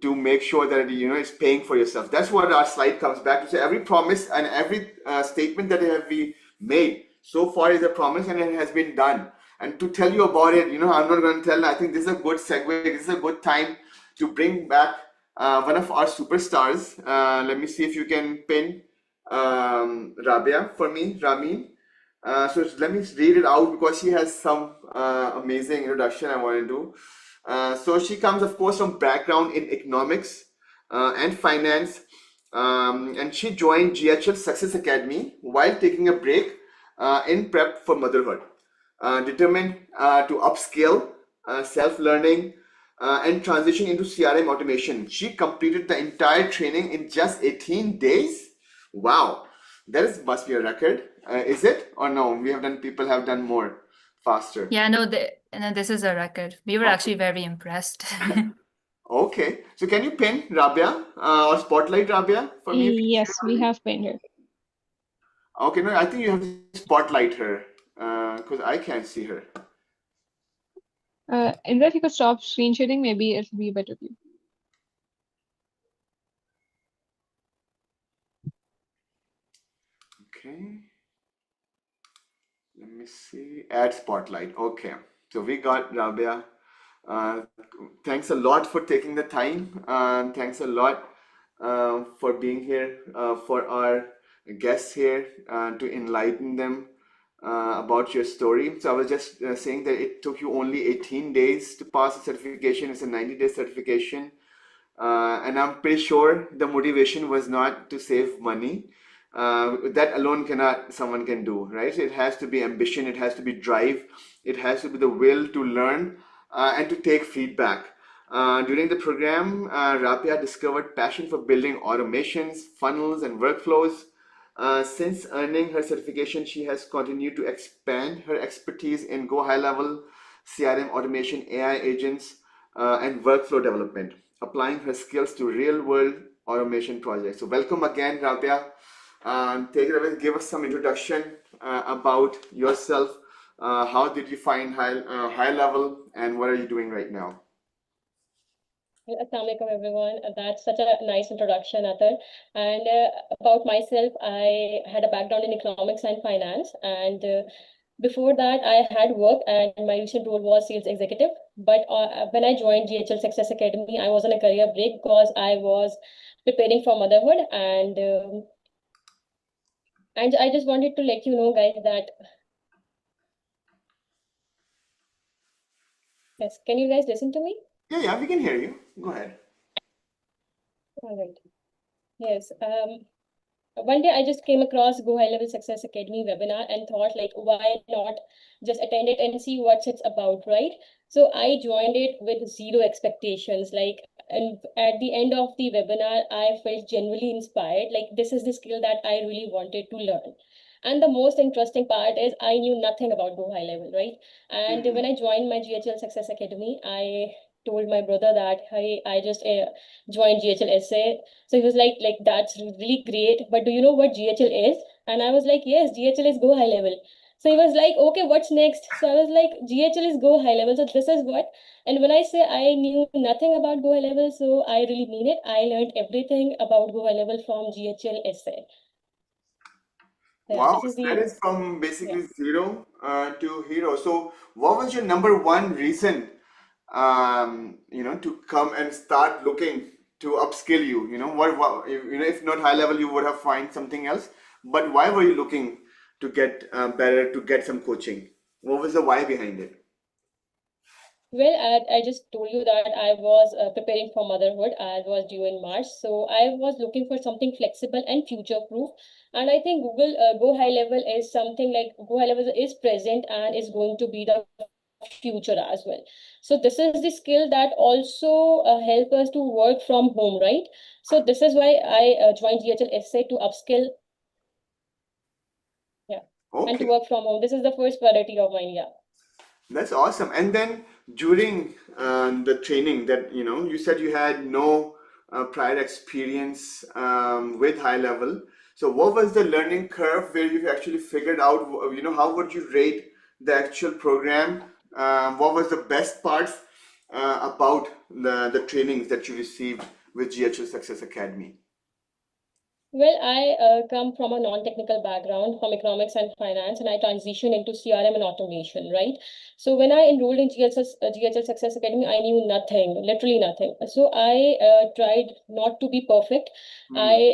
A: to make sure that it's paying for yourself. That's what our slide comes back to. So every promise and every statement that we made so far is a promise, and it has been done. And to tell you about it, I'm not going to tell. I think this is a good segue. This is a good time to bring back one of our superstars. Let me see if you can pin Rabia for me, Ramin. So let me read it out, because she has some amazing introduction I want to do. So she comes, of course, from background in economics and finance, and she joined GHL Success Academy while taking a break in prep for motherhood, determined to upskill, self-learning, and transition into CRM automation. She completed the entire training in just 18 days. Wow, must be a record. Is it or no? People have done more faster.
E: Yeah, no, this is a record. We were actually very impressed.
A: Okay, so can you pin Rabia or spotlight Rabia for me?
B: Yes, we have pinned her.
A: Okay, no, I think you have to spotlight her because I can't see her.
B: Indra, if you could stop screen sharing, maybe it'll be a better view.
A: Okay, let me see. Add spotlight. Okay, so we got Rabia. Uh, Thanks a lot for taking the time. Thanks a lot for being here, for our guests here, to enlighten them about your story. So I was just saying that it took you only 18 days to pass the certification. It's a 90-day certification. And I'm pretty sure the motivation was not to save money. That alone someone can do, right? So it has to be ambition, it has to be drive, it has to be the will to learn and to take feedback. During the program, Rapia discovered passion for building automations, funnels, and workflows. Since earning her certification, she has continued to expand her expertise in Go High Level, CRM automation, AI agents, and workflow development, applying her skills to real-world automation projects. So welcome again, Rabia. Take it away, give us some introduction about yourself. How did you find high level, and what are you doing right now?
F: Assalamu alaikum everyone. That's such a nice introduction, Atar. And about myself, I had a background in economics and finance. And before that, I had work, and my recent role was sales executive. But when I joined GHL Success Academy, I was on a career break because I was preparing for motherhood. And I just wanted to let you know, guys, that yes, can you guys listen to me?
A: Yeah, we can hear you. Go ahead.
F: All right. Yes. One day I just came across Go High Level Success Academy webinar and thought, like, why not just attend it and see what it's about, right? So I joined it with zero expectations. And at the end of the webinar, I felt genuinely inspired. Like, this is the skill that I really wanted to learn. And the most interesting part is I knew nothing about Go High Level, right? And when I joined my GHL Success Academy, I told my brother that, hey, I just joined GHL SA. So he was like that's really great. But do you know what GHL is? And I was like, yes, GHL is Go High Level. So he was like, okay, what's next? So I was like, GHL is Go High Level. So this is what. And when I say I knew nothing about Go High Level, so I really mean it. I learned everything about Go High Level from GHL SA. Yeah,
A: Wow,
F: this is
A: that
F: the
A: is from basically zero to hero. So, what was your number one reason, to come and start looking to upskill you? If not high level, you would have find something else. But why were you looking to get better, to get some coaching? What was the why behind it?
F: Well, I just told you that I was preparing for motherhood. I was due in March. So I was looking for something flexible and future-proof. And I think Google Go High Level is something like Go High Level is present and is going to be the future as well. So this is the skill that also help us to work from home, right? So this is why I joined GHL SA to upskill, yeah, and to
A: Okay.
F: work from home. This is the first priority of mine, yeah.
A: That's awesome. And then during the training that, you said you had no prior experience with high level. So what was the learning curve where you actually figured out, how would you rate the actual program? What was the best parts about the trainings that you received with GHL Success Academy?
F: Well, I come from a non-technical background from economics and finance, and I transitioned into CRM and automation, right? So when I enrolled in GHL Success Academy, I knew nothing, literally nothing. So I tried not to be perfect. I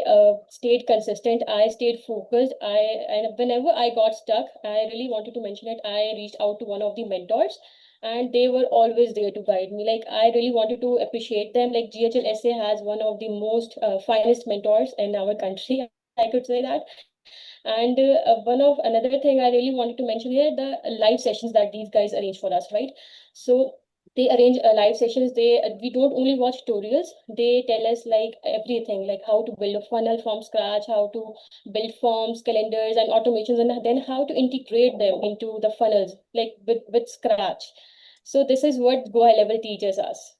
F: stayed consistent. I stayed focused. And whenever I got stuck, I really wanted to mention it. I reached out to one of the mentors, and they were always there to guide me. Like, I really wanted to appreciate them. Like, GHL SA has one of the most finest mentors in our country, I could say that. And one of another thing I really wanted to mention here, the live sessions that these guys arrange for us, right? So they arrange live sessions. We don't only watch tutorials. They tell us like everything, like how to build a funnel from scratch, how to build forms, calendars, and automations, and then how to integrate them into the funnels, like with scratch. So this is what Go High Level teaches us.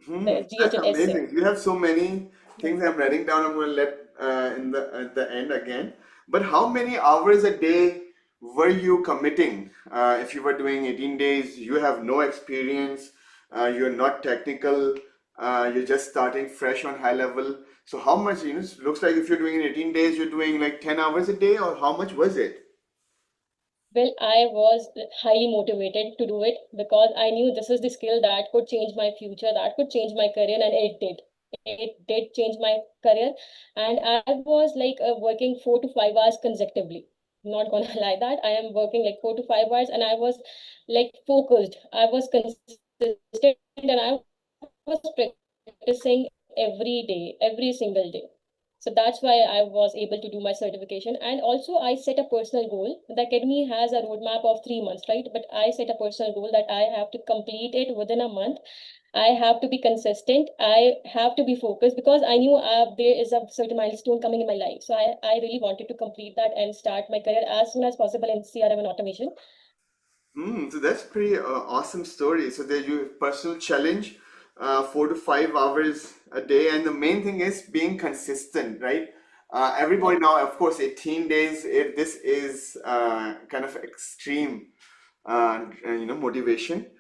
F: The
A: That's
F: GHL essay.
A: amazing. You have so many things I'm writing down. I'm going to let in the at the end again. But how many hours a day were you committing? If you were doing 18 days, you have no experience, you're not technical, you're just starting fresh on high level. So how much, it looks like if you're doing in 18 days, you're doing like 10 hours a day, or how much was it?
F: Well, I was highly motivated to do it because I knew this is the skill that could change my future, that could change my career, and it did. It did change my career, and I was like working 4 to 5 hours consecutively. Not gonna lie that I am working like 4 to 5 hours, and I was like focused. I was consistent, and I was practicing every day, every single day. So that's why I was able to do my certification. And also, I set a personal goal. The academy has a roadmap of 3 months, right? But I set a personal goal that I have to complete it within a month. I have to be consistent. I have to be focused because I knew there is a certain milestone coming in my life. So I really wanted to complete that and start my career as soon as possible in CRM and automation.
A: So that's pretty awesome story. So there you personal challenge, 4 to 5 hours a day, and the main thing is being consistent, right? Everybody now, of course, 18 days. This is kind of extreme, motivation.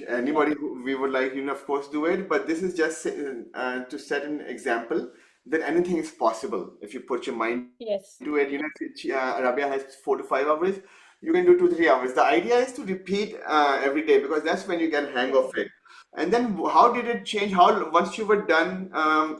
A: Anybody who we would like, of course, do it, but this is just to set an example that anything is possible if you put your mind
F: Yes.
A: to it. If Arabia has 4 to 5 hours, you can do 2 3 hours. The idea is to repeat every day because that's when you get hang of it. And then how did it change? How once you were done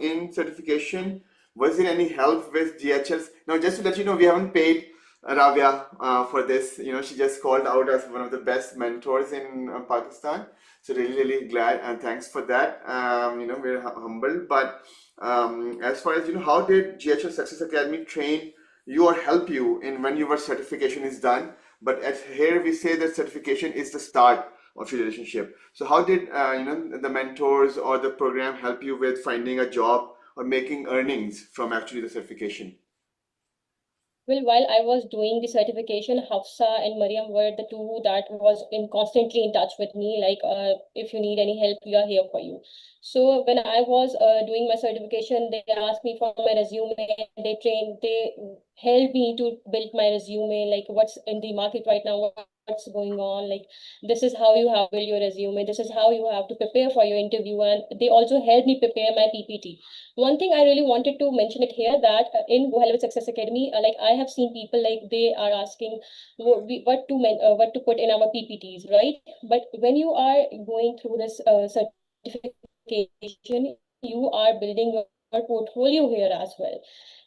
A: in certification, was there any help with GHLs? Now, just to let you know, we haven't paid Rabia for this. She just called out as one of the best mentors in Pakistan. So really, really glad and thanks for that. We're humbled. But as far as how did GHL Success Academy train you or help you in when your certification is done? But here we say that certification is the start of your relationship. So how did the mentors or the program help you with finding a job or making earnings from actually the certification?
F: Well, while I was doing the certification, Hafsa and Mariam were the two that was constantly in touch with me. Like, if you need any help, we are here for you. So when I was doing my certification, they asked me for my resume. They helped me to build my resume. Like, what's in the market right now? What's going on? Like, this is how you have to build your resume. This is how you have to prepare for your interview. And they also helped me prepare my PPT. One thing I really wanted to mention it here that in Go High Level Success Academy, like I have seen people like they are asking what to put in our PPTs, right? But when you are going through this certification, you are building your portfolio here as well.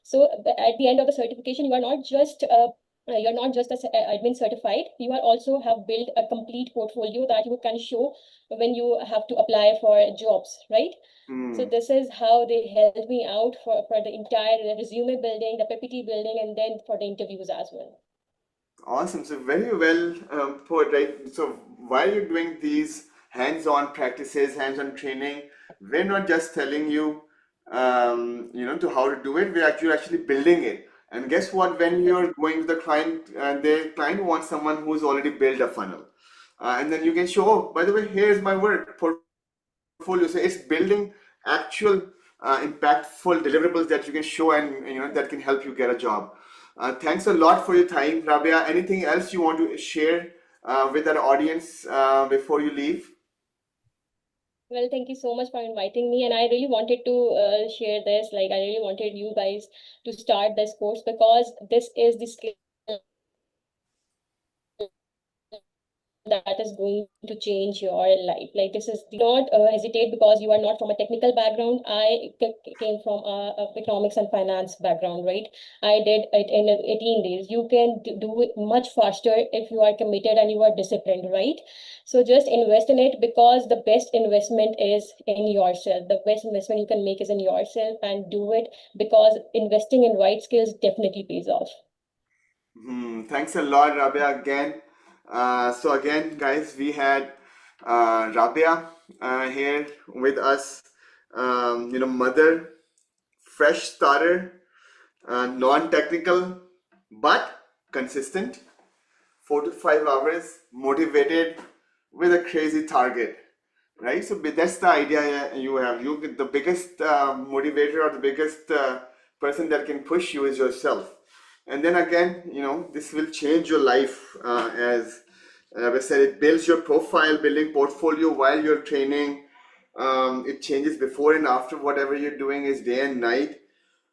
F: So at the end of the certification, you're not just a admin certified. You are also have built a complete portfolio that you can show when you have to apply for jobs, right? So this is how they helped me out for the entire resume building, the PPT building, and then for the interviews as well.
A: Awesome. So very well put, right? So while you're doing these hands-on practices, hands-on training, we're not just telling you, to how to do it. You're actually building it. And guess what? When you're going to the client, the client wants someone who's already built a funnel, and then you can show. Oh, by the way, here's my work portfolio. So it's building actual impactful deliverables that you can show and that can help you get a job. Thanks a lot for your time, Rabia. Anything else you want to share with our audience before you leave?
F: Well, thank you so much for inviting me, and I really wanted to share this. Like, I really wanted you guys to start this course because this is the skill that is going to change your life. Like, this is, do not hesitate, because you are not from a technical background. I came from a economics and finance background, right? I did it in 18 days. You can do it much faster if you are committed and you are disciplined, right? So just invest in it, because the best investment is in yourself. The best investment you can make is in yourself, and do it, because investing in right skills definitely pays off.
A: Thanks a lot, Rabia, again. So again, guys, we had Rabia here with us. Mother, fresh starter, non-technical, but consistent. 4 to 5 hours, motivated, with a crazy target, right? So that's the idea you have. The biggest motivator, or the biggest person that can push you is yourself. And then again, this will change your life. As I said, it builds your profile, building portfolio while you're training. It changes before and after. Whatever you're doing is day and night.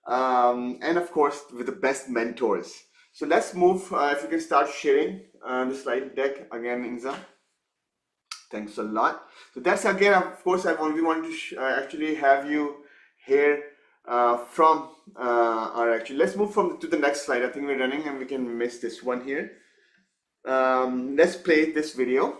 A: And of course, with the best mentors. So let's move. If you can start sharing the slide deck again, Inza. Thanks a lot. So that's again, of course, we want to actually have you here from actually, let's move to the next slide. I think we're running and we can miss this one here. Let's play this video.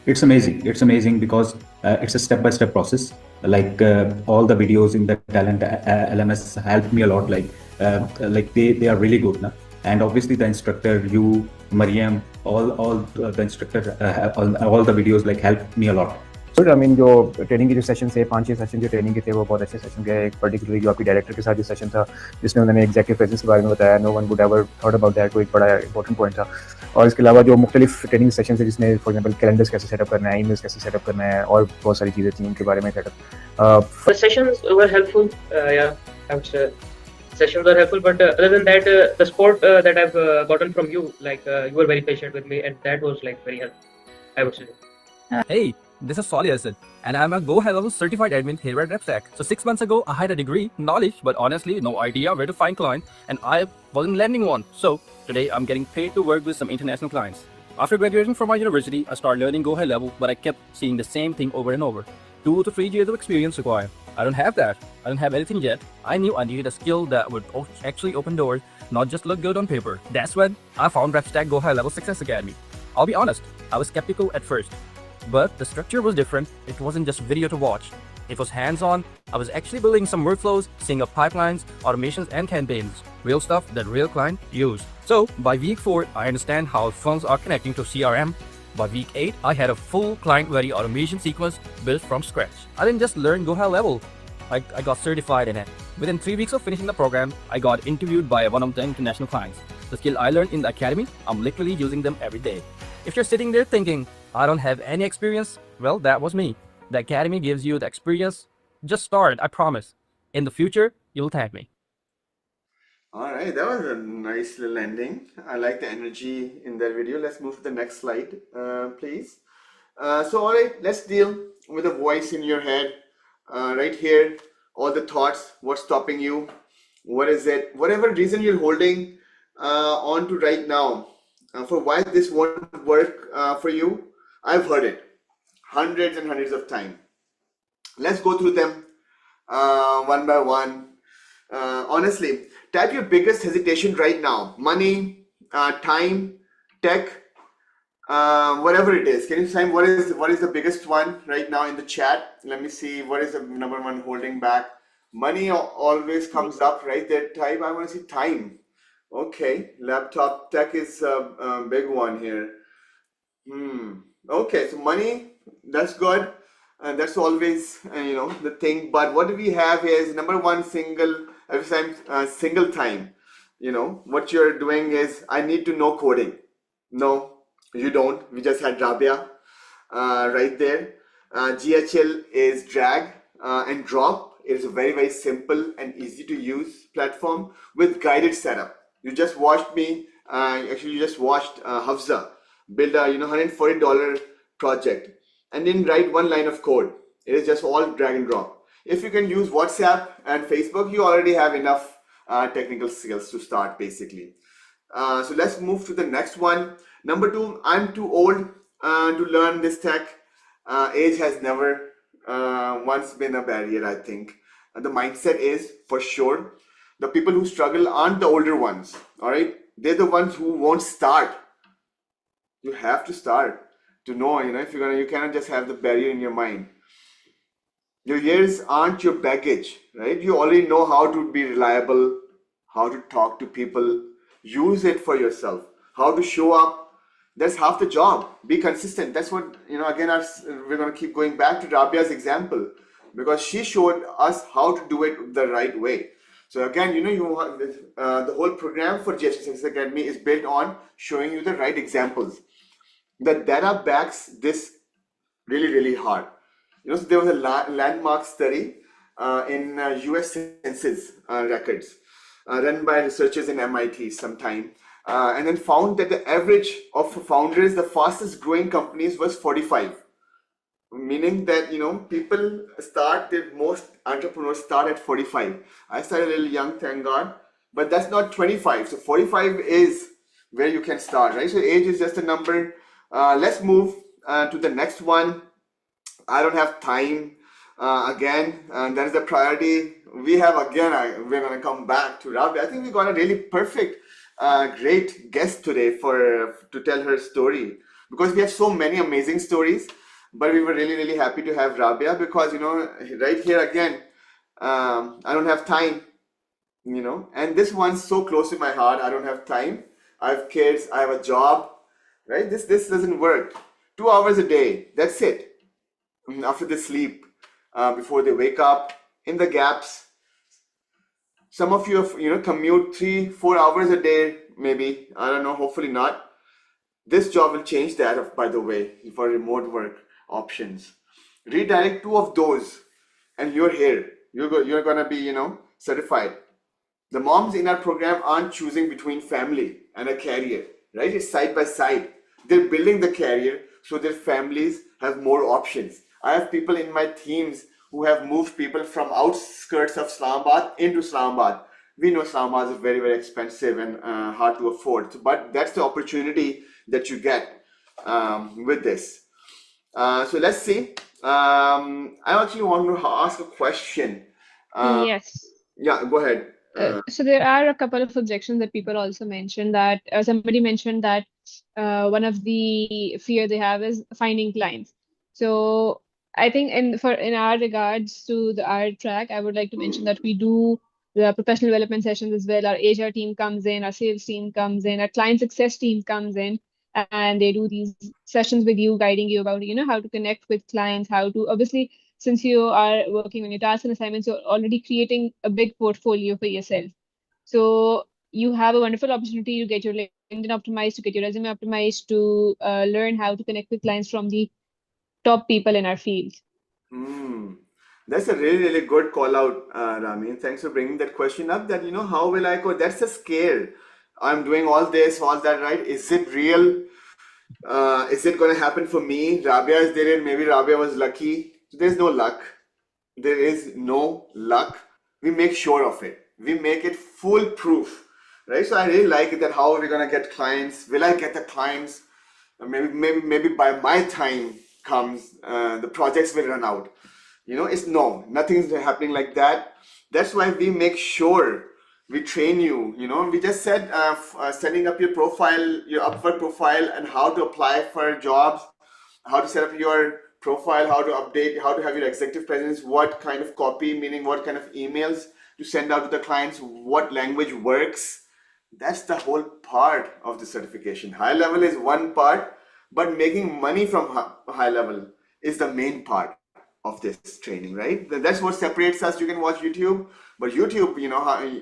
G: It's amazing. It's amazing because it's a step-by-step process. Like all the videos in the talent LMS helped me a lot. Like they are really good, na? And obviously the instructor, you, Mariam, all the instructor, all the videos like helped me a lot.
C: Sir I mean जो training के जो session थे 5-6 session जो training के थे वो बहुत अच्छे सेशन गए. एक पर्टिकुलरली जो आपकी डायरेक्टर के साथ जो सेशन था जिसमें उन्होंने एग्जेक्टिव प्रेजेंस के बारे में बताया, no one would ever thought about that, वो एक बड़ा इंपॉर्टेंट पॉइंट था. और इसके अलावा जो मुख्तलिफ ट्रेनिंग सेशन थे जिसमें फॉर एग्जाम्पल कैलेंडर्स कैसे सेटअप करना है, ईमेल्स कैसे सेटअप करना है, और बहुत सारी चीज़ें थी उनके बारे में setup.
H: Sessions were helpful, yeah, I would say sessions were helpful, but other than that, the support that I've gotten from you, like you were very patient with me, and that was like very helpful, I would say.
I: Hey, this is Solly Asad, and I'm a Go High Level certified admin here at RepStack. So 6 months ago, I had a degree, knowledge, but honestly, no idea where to find clients, and I wasn't landing one. So today, I'm getting paid to work with some international clients. After graduating from my university, I started learning Go High Level, but I kept seeing the same thing over and over. 2 to 3 years of experience required. I don't have that. I don't have anything yet. I knew I needed a skill that would actually open doors, not just look good on paper. That's when I found RepStack Go High Level Success Academy. I'll be honest, I was skeptical at first. But the structure was different. It wasn't just video to watch. It was hands-on. I was actually building some workflows, seeing up pipelines, automations, and campaigns. Real stuff that real client use. So by week 4, I understand how funds are connecting to CRM. By week 8, I had a full client-ready automation sequence built from scratch. I didn't just learn Go High Level. I got certified in it. Within 3 weeks of finishing the program, I got interviewed by one of the international clients. The skill I learned in the academy, I'm literally using them every day. If you're sitting there thinking, I don't have any experience, well, that was me. The academy gives you the experience. Just start, I promise. In the future, you'll thank me.
A: All right, that was a nice little ending. I like the energy in that video. Let's move to the next slide, please. So, all right, let's deal with a voice in your head. Right here, all the thoughts, what's stopping you, what is it, whatever reason you're holding on to right now for why this won't work for you. I've heard it hundreds and hundreds of times. Let's go through them one by one. Honestly, type your biggest hesitation right now. Money, time, tech, whatever it is. Can you say what is the biggest one right now in the chat? Let me see, what is the number one holding back? Money always comes up, right? That type. I want to see time. Okay, laptop, tech is a big one here. Okay, so money, that's good. That's always the thing. But what we have here is number one, single time. What you're doing is, I need to know coding. No, you don't. We just had Rabia right there. GHL is drag and drop. It is a very, very simple and easy to use platform with guided setup. You just watched me, you just watched Hafza build a $140 project and then write one line of code. It is just all drag and drop. If you can use WhatsApp and Facebook, you already have enough technical skills to start basically. So let's move to the next one. Number 2, I'm too old to learn this tech. Age has never once been a barrier, I think. The mindset is, for sure, the people who struggle aren't the older ones, all right? They're the ones who won't start. You have to start to know, if you're gonna, you cannot just have the barrier in your mind. Your years aren't your baggage, right? You already know how to be reliable, how to talk to people, use it for yourself, how to show up. That's half the job. Be consistent. That's what, again, we're going to keep going back to Rabia's example, because she showed us how to do it the right way. So again, the whole program for GHL Success Academy is built on showing you the right examples. The data backs this really, really hard. So there was a landmark study in US Census records run by researchers in MIT sometime, and then found that the average of founders, the fastest growing companies, was 45. Meaning that, people start, most entrepreneurs start at 45. I started a little young, thank God, but that's not 25. So 45 is where you can start, right? So age is just a number. Let's move to the next one. I don't have time. Again, that is the priority. We have, again, we're going to come back to Rabia. I think we got a really perfect, great guest today to tell her story, because we have so many amazing stories. But we were really, really happy to have Rabia, because, right here again, I don't have time, and this one's so close to my heart. I don't have time. I have kids. I have a job, right? This doesn't work. 2 hours a day. That's it. After they sleep, before they wake up, in the gaps. Some of you have, commute 3-4 hours a day, maybe. I don't know, hopefully not. This job will change that, by the way, for remote work options. Redirect 2 of those, and you're here. You're gonna be, certified. The moms in our program aren't choosing between family and a career, right? It's side by side. They're building the career so their families have more options. I have people in my teams who have moved people from outskirts of Islamabad into Islamabad. We know Islamabad is very, very expensive and hard to afford, but that's the opportunity that you get with this. So let's see. I actually want to ask a question.
B: Yes.
A: Yeah, go ahead.
B: So there are a couple of objections that people also mentioned, that somebody mentioned that one of the fear they have is finding clients. So I think in our regards to our track, I would like to mention that we do the professional development sessions as well. Our HR team comes in, our sales team comes in, our client success team comes in, and they do these sessions with you, guiding you about how to connect with clients, how to, obviously, since you are working on your tasks and assignments, you're already creating a big portfolio for yourself. So you have a wonderful opportunity to get your LinkedIn optimized, to get your resume optimized, to learn how to connect with clients from the top people in our field.
A: That's a really, really good call out, Rami. Thanks for bringing that question up. That, how will I go? That's a scare. I'm doing all this, all that, right? Is it real? Is it going to happen for me? Rabia is there, and maybe Rabia was lucky. There's no luck. There is no luck. We make sure of it. We make it foolproof, right? So I really like it, that how are we going to get clients? Will I get the clients? Maybe by my time comes, the projects will run out. Nothing's happening like that. That's why we make sure we train you. We just said setting up your profile, your Upwork profile, and how to apply for jobs, how to set up your profile, how to update, how to have your executive presence, what kind of copy, meaning what kind of emails to send out to the clients, what language works. That's the whole part of the certification. High level is one part, but making money from high level is the main part of this training, right? That's what separates us. You can watch YouTube, but YouTube,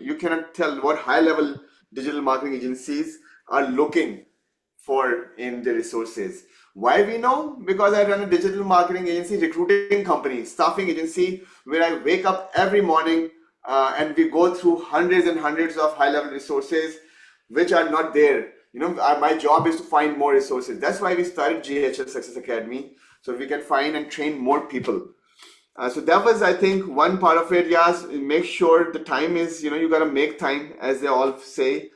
A: you cannot tell what high level digital marketing agencies are looking for in the resources. Why we know? Because I run a digital marketing agency, recruiting company, staffing agency, where I wake up every morning and we go through hundreds and hundreds of high level resources which are not there. My job is to find more resources. That's why we started GHL Success Academy, so we can find and train more people. So that was, I think, one part of it. Yes, make sure the time is, you got to make time, as they all say.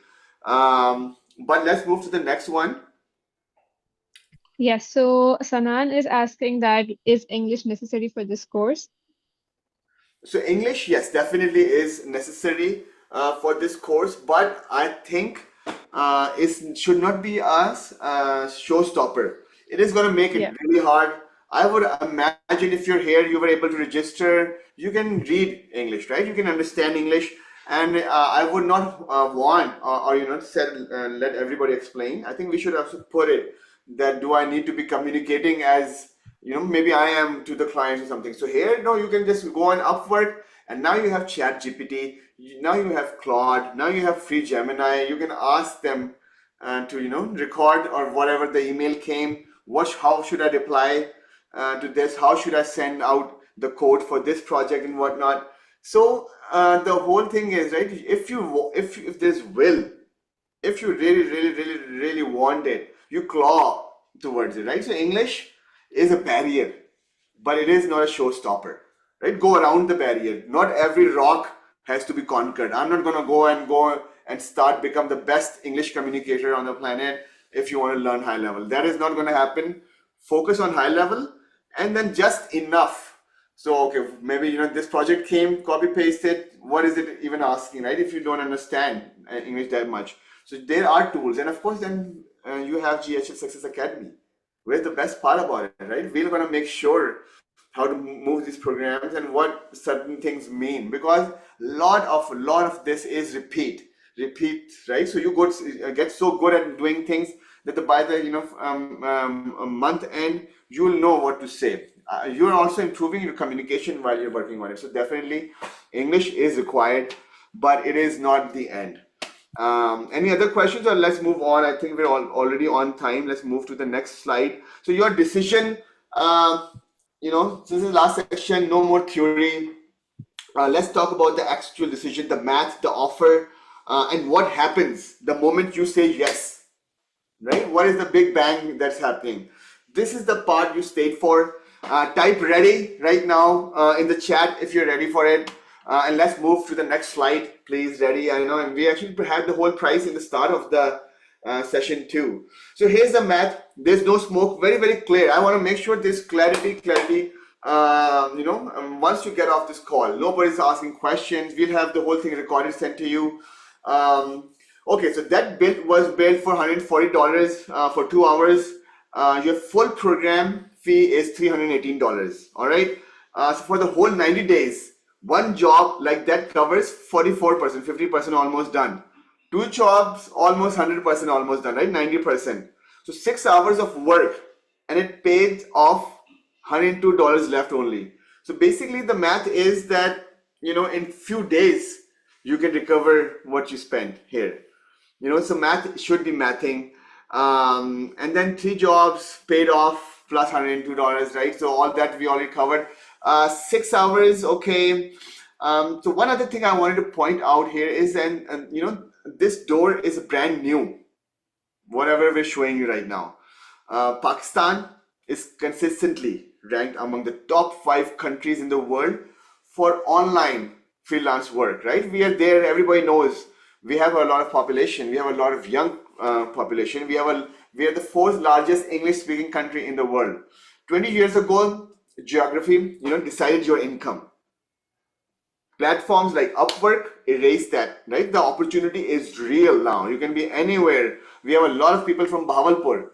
A: But let's move to the next one.
B: Yes, so Sanan is asking that is English necessary for this course?
A: So English, yes, definitely is necessary for this course, but I think it should not be a showstopper. It is going to make it
B: Yeah.
A: really hard. I would imagine if you're here, you were able to register, you can read English, right? You can understand English, and I would not want let everybody explain. I think we should also put it that do I need to be communicating as maybe I am to the clients or something. So here, no, you can just go on Upwork, and now you have Chat GPT, now you have Claude, now you have free Gemini. You can ask them to record or whatever the email came. How should I reply to this? How should I send out the code for this project and whatnot? So the whole thing is, right, if there's will, if you really want it, you claw towards it, right? So English is a barrier, but it is not a showstopper, right? Go around the barrier. Not every rock has to be conquered. I'm not gonna go and start become the best English communicator on the planet if you want to learn high level. That is not gonna happen. Focus on high level and then just enough. So okay, maybe this project came, copy paste it. What is it even asking, right? If you don't understand English that much. So there are tools, and of course then you have GHL Success Academy. Where's the best part about it, right? We're gonna make sure how to move these programs and what certain things mean, because lot of this is repeat, right? So you get so good at doing things that by the month end you'll know what to say. You're also improving your communication while you're working on it. So definitely English is required, but it is not the end. Any other questions, or let's move on? I think we're already on time. Let's move to the next slide. So your decision, this is the last section, no more theory. Let's talk about the actual decision, the math, the offer, and what happens the moment you say yes, right? What is the big bang that's happening? This is the part you stayed for. Type ready right now in the chat if you're ready for it. And let's move to the next slide, please. Ready? I know, and we actually had the whole price in the start of the session too. So here's the math. There's no smoke. Very clear. I want to make sure there's clarity. Once you get off this call, nobody's asking questions. We'll have the whole thing recorded, sent to you. Okay, so that bill was billed for $140 for 2 hours. Your full program fee is $318. All right. So for the whole 90 days, one job like that covers 44%, 50% almost done. 2 jobs, almost 100% almost done, right? 90%. So 6 hours of work, and it paid off $102 left only. So basically the math is that, in few days, you can recover what you spent here. So math should be mathing. And then 3 jobs paid off plus $102, right? So all that we already covered. 6 hours, okay. So one other thing I wanted to point out here is, this door is brand new, whatever we're showing you right now. Pakistan is consistently ranked among the top 5 countries in the world for online freelance work, right? We are there, everybody knows. We have a lot of population. We have a lot of young population. We are the 4th largest English-speaking country in the world. 20 years ago, geography, decided your income. Platforms like Upwork erase that, right? The opportunity is real now. You can be anywhere. We have a lot of people from Bahawalpur.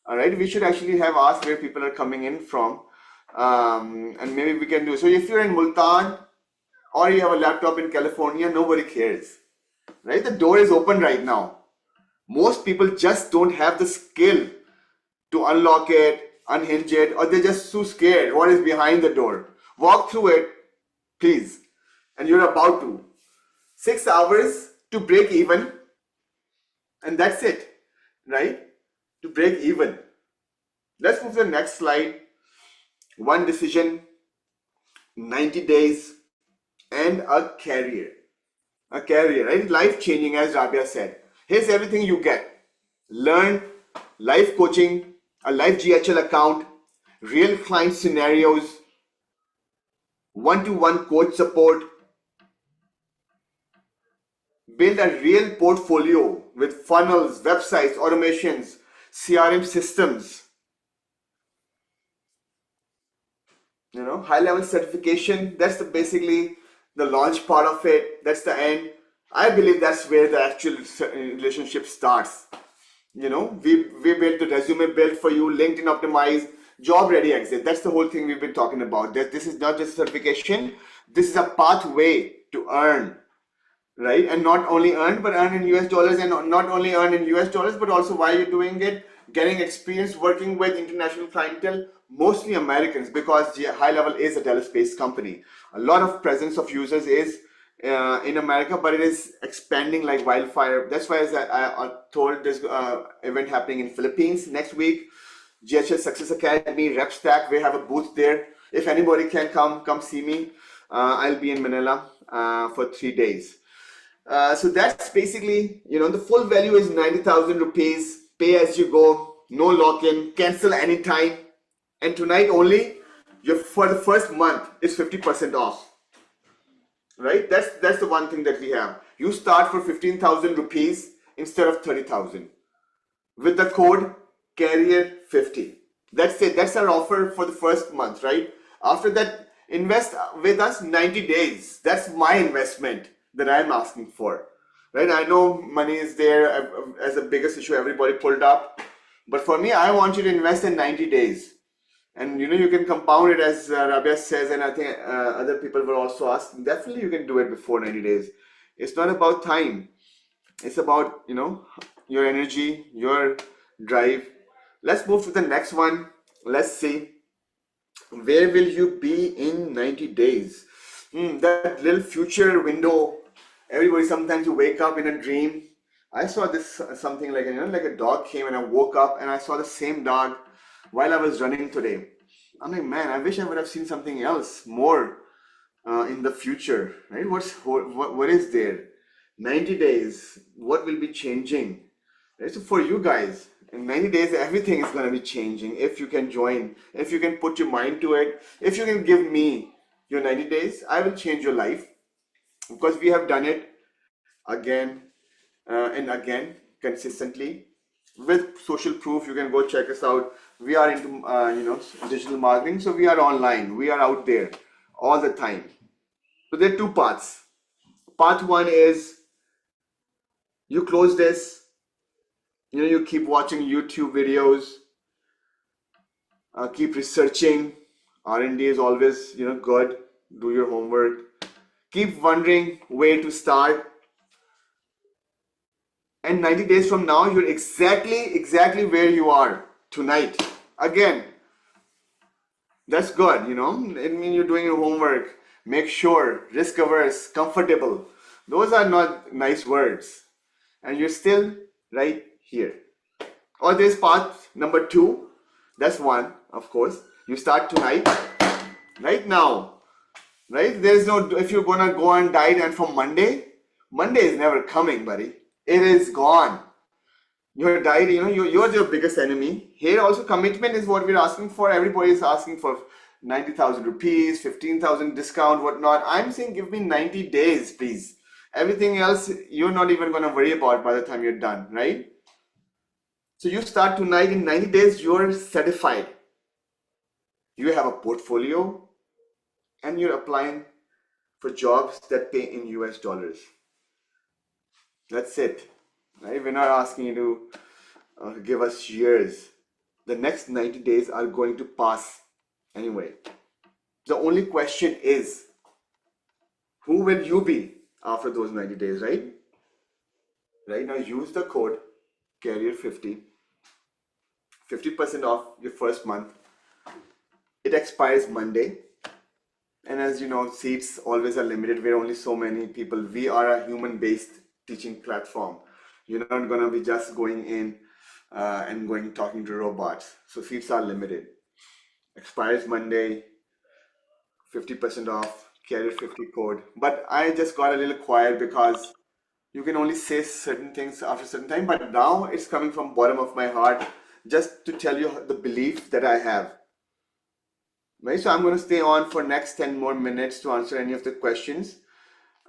A: All right, we should actually have asked where people are coming in from, and maybe we can do. So if you're in Multan or you have a laptop in California, nobody cares, right? The door is open right now. Most people just don't have the skill to unlock it, unhinge it, or they're just too scared. What is behind the door? Walk through it, please. And you're about to. 6 hours to break even, and that's it, right? To break even. Let's move to the next slide. One decision, 90 days, and a career. A career, right? Life changing, as Rabia said. Here's everything you get. Learn life coaching, a live GHL account, real client scenarios, one-to-one coach support, build a real portfolio with funnels, websites, automations, CRM systems. You know, high-level certification, that's basically the launch part of it. That's the end. I believe that's where the actual relationship starts. You know, we built the resume built for you, LinkedIn optimized, job ready exit. That's the whole thing we've been talking about. This is not just certification. This is a pathway to earn, right? And not only earn, but earn in US dollars, and not only earn in US dollars, but also while you're doing it, getting experience working with international clientele, mostly Americans, because High Level is a Dallas-based company. A lot of presence of users is in America, but it is expanding like wildfire. That's why I told this event happening in Philippines next week. GHL Success Academy, RepStack, we have a booth there. If anybody can come see me. I'll be in Manila for 3 days. So that's basically, you know, the full value is 90,000 rupees, pay as you go, no lock-in, cancel anytime. And tonight only, for the first month, it's 50% off. Right? That's the one thing that we have. You start for 15,000 rupees instead of 30,000 with the code Carrier50. That's it. That's our offer for the first month, right? After that, invest with us 90 days. That's my investment that I'm asking for, right? I know money is there as the biggest issue everybody pulled up, but for me, I want you to invest in 90 days. And you know, you can compound it as Rabia says, and I think other people were also asking. Definitely, you can do it before 90 days. It's not about time. It's about, you know, your energy, your drive. Let's move to the next one. Let's see. Where will you be in 90 days? That little future window. Everybody, sometimes you wake up in a dream. I saw this something like, you know, like a dog came and I woke up and I saw the same dog while I was running today. I'm like, man, I wish I would have seen something else more in the future, right? What is there? 90 days, what will be changing? Right? So for you guys, in 90 days, everything is going to be changing. If you can join, if you can put your mind to it, if you can give me your 90 days, I will change your life, because we have done it again and again consistently with social proof. You can go check us out. We are into you know, digital marketing, so we are online, we are out there all the time. So there are two parts. Part one is you close this, you know, you keep watching YouTube videos, keep researching. R&D is always, you know, good. Do your homework, keep wondering where to start. And 90 days from now, you're exactly where you are tonight. Again, that's good, you know. It means you're doing your homework. Make sure, risk averse, comfortable. Those are not nice words. And you're still right here. Or there's part number two. That's one, of course. You start tonight, right now. Right? There's no, if you're gonna go and diet and from Monday is never coming, buddy. It is gone. Your diet, you know, you're your biggest enemy. Here also commitment is what we're asking for. Everybody is asking for 90,000 rupees, 15,000 discount, whatnot. I'm saying give me 90 days, please. Everything else, you're not even going to worry about by the time you're done, right? So you start tonight, in 90 days, you're certified. You have a portfolio and you're applying for jobs that pay in US dollars. That's it, right? We're not asking you to give us years. The next 90 days are going to pass anyway. The only question is, who will you be after those 90 days, right? Right now, use the code Carrier50, 50% off your first month. It expires Monday. And as you know, seats always are limited. We're only so many people. We are a human-based teaching platform. You're not going to be just going in and talking to robots. So seats are limited. Expires Monday, 50% off, Carrier50 code. But I just got a little quiet because you can only say certain things after a certain time. But now it's coming from bottom of my heart just to tell you the belief that I have. Right? So I'm going to stay on for next 10 more minutes to answer any of the questions.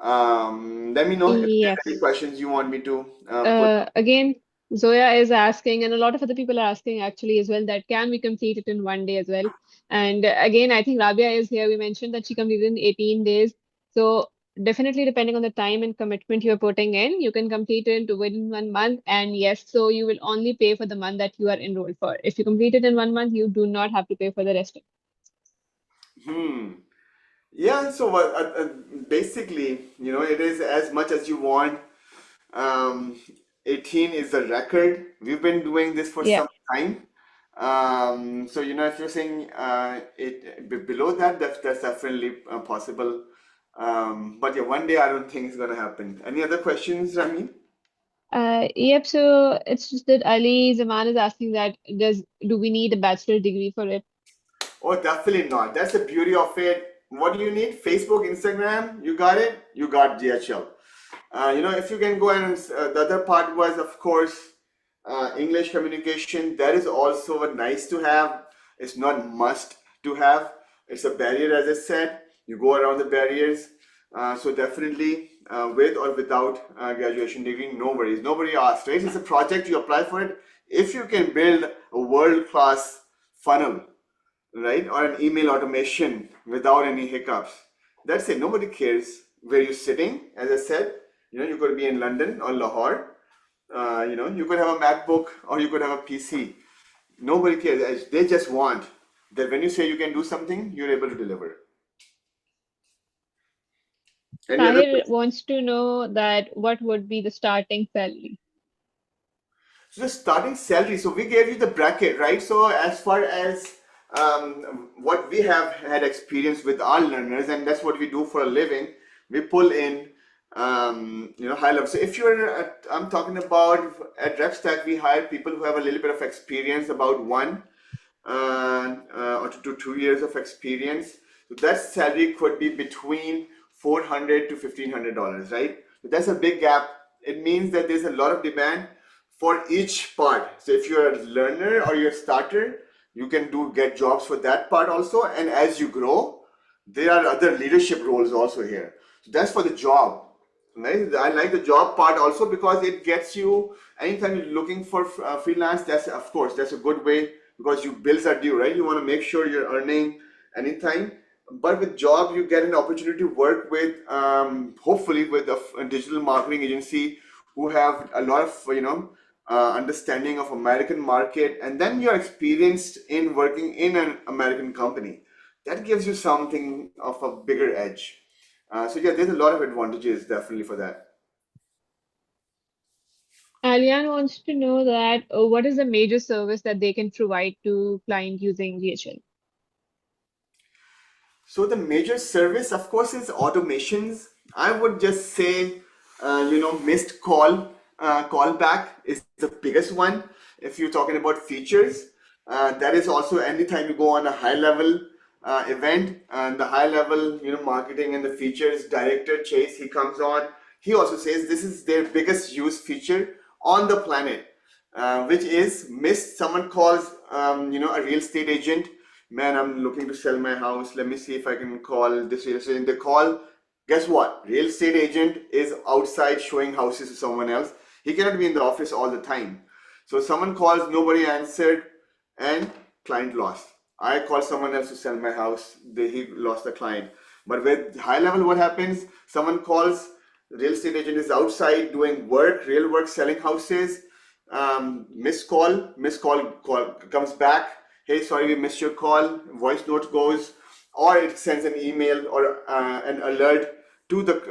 A: Let me know if there are any
B: Yes.
A: questions you want me to put.
B: Again, Zoya is asking, and a lot of other people are asking actually as well, that can we complete it in 1 day as well? And again, I think Rabia is here. We mentioned that she completed in 18 days. So definitely, depending on the time and commitment you're putting in, you can complete it within 1 month. And yes, so you will only pay for the month that you are enrolled for. If you complete it in 1 month, you do not have to pay for the rest of
A: Hmm. Yeah, so basically, it is as much as you want. Um, 18 is the record. We've been doing this for
B: it. Yeah.
A: some time. So, if you're saying below that, that's definitely possible. But yeah, 1 day I don't think it's gonna happen. Any other questions, Rami?
B: Yep, so it's just that Ali Zaman is asking that do we need a bachelor degree for it?
A: Oh, definitely not. That's the beauty of it. What do you need? Facebook, Instagram, you got it. You got GHL. If you can go and the other part was, of course, English communication. That is also a nice to have. It's not must to have. It's a barrier, as I said. You go around the barriers. So definitely, with or without graduation degree, no worries. Nobody asked, right? It's a project. You apply for it. If you can build a world-class funnel, right, or an email automation without any hiccups, that's it. Nobody cares where you're sitting. As I said, you could be in London or Lahore. You could have a MacBook or you could have a PC. Nobody cares. They just want that when you say you can do something, you're able to deliver. Any other
B: Tahir
A: questions?
B: wants to know that what would be the starting salary?
A: So the starting salary, so we gave you the bracket, right? So as far as what we have had experience with our learners, and that's what we do for a living, we pull in high level. So if I'm talking about at RepStack, we hire people who have a little bit of experience, about 1 or to 2 years of experience. So that salary could be between $400 to $1,500, right? So that's a big gap. It means that there's a lot of demand for each part. So if you're a learner or you're a starter, you can get jobs for that part also. And as you grow, there are other leadership roles also here. So that's for the job. Right? I like the job part also because it gets you, anytime you're looking for freelance, that's a good way, because you bills are due, right? You want to make sure you're earning anytime. But with job, you get an opportunity to work with, hopefully with a digital marketing agency who have a lot of, understanding of American market, and then you're experienced in working in an American company. That gives you something of a bigger edge. So yeah, there's a lot of advantages definitely for that.
B: Alian wants to know that what is the major service that they can provide to client using GHL?
A: So the major service, of course, is automations. I would just say, missed callback is the biggest one. If you're talking about features, that is also anytime you go on a high level event, and the high level, marketing and the features director Chase, he comes on. He also says this is their biggest used feature on the planet, which is missed. Someone calls, a real estate agent. Man, I'm looking to sell my house. Let me see if I can call this real estate agent. They call, guess what? Real estate agent is outside showing houses to someone else. He cannot be in the office all the time. So someone calls, nobody answered, and client lost. I call someone else to sell my house. He lost the client. But with high level, what happens? Someone calls, the real estate agent is outside doing work, real work, selling houses. Missed call comes back. Hey, sorry, we missed your call. Voice note goes, or it sends an email or an alert to the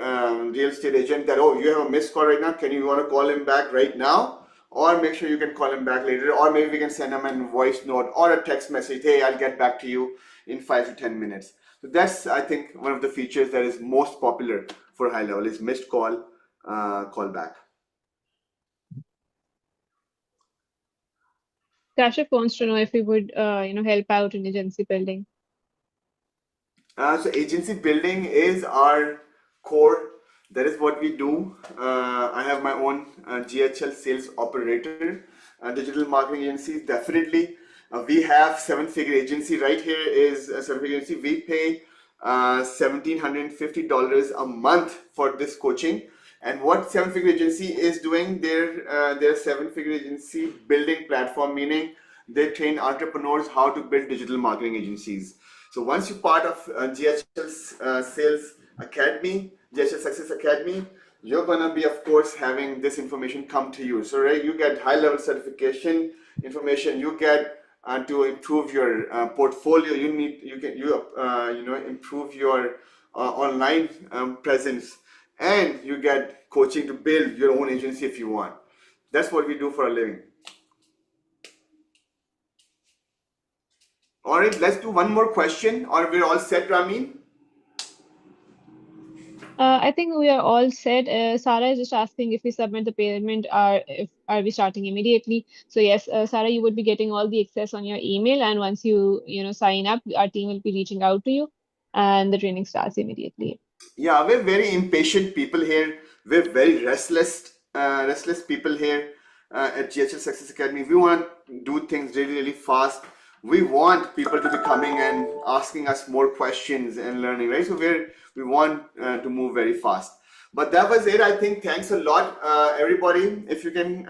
A: real estate agent that, oh, you have a missed call right now. You want to call him back right now? Or make sure you can call him back later. Or maybe we can send him a voice note or a text message. Hey, I'll get back to you in 5 to 10 minutes. So that's, I think, one of the features that is most popular for high level is missed call, callback.
B: Kashif wants to know if we would, help out in agency building.
A: So agency building is our core. That is what we do. I have my own GHL sales operator, digital marketing agency. Definitely, we have seven-figure agency right here. Is a seven-figure agency. We pay $1,750 a month for this coaching. And what Seven Figure Agency is doing, their Seven Figure Agency building platform, meaning they train entrepreneurs how to build digital marketing agencies. So once you're part of GHL's Sales Academy, GHL Success Academy, you're gonna be, of course, having this information come to you. So right, you get high-level certification information. You get to improve your portfolio. You improve your online presence, and you get coaching to build your own agency if you want. That's what we do for a living. All right, let's do one more question, or we're all set, Ramin?
B: I think we are all set. Sarah is just asking if we submit the payment, are we starting immediately? So yes, Sarah, you would be getting all the access on your email, and once you sign up, our team will be reaching out to you, and the training starts immediately.
A: Yeah, we're very impatient people here. We're very restless people here at GHL Success Academy. We want to do things really, really fast. We want people to be coming and asking us more questions and learning, right? So we want to move very fast. But that was it. I think thanks a lot, everybody. If you can,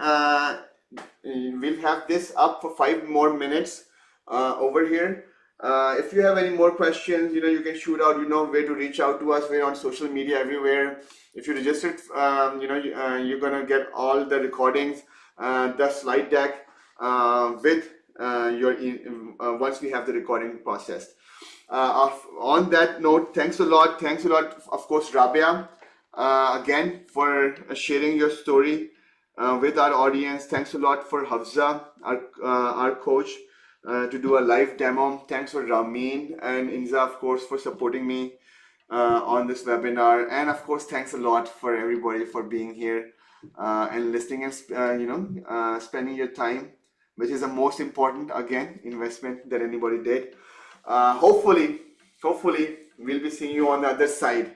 A: we'll have this up for 5 more minutes over here. If you have any more questions, you can shoot out, where to reach out to us. We're on social media everywhere. If you registered, you're gonna get all the recordings, the slide deck with once we have the recording processed. On that note, thanks a lot, of course, Rabia, again, for sharing your story with our audience. Thanks a lot for Hafza, our coach, to do a live demo. Thanks for Ramin and Inza, of course, for supporting me on this webinar. And of course, thanks a lot for everybody for being here and listening and spending your time, which is the most important, again, investment that anybody did. Hopefully we'll be seeing you on the other side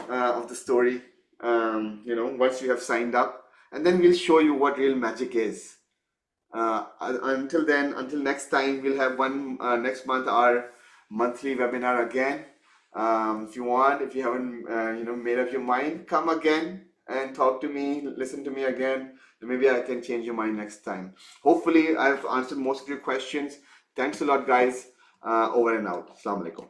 A: of the story, once you have signed up, and then we'll show you what real magic is. Until next time, we'll have next month, our monthly webinar again. If you haven't made up your mind, come again and talk to me, listen to me again. Maybe I can change your mind next time. Hopefully I've answered most of your questions. Thanks a lot, guys. Over and out. Assalamu alaikum.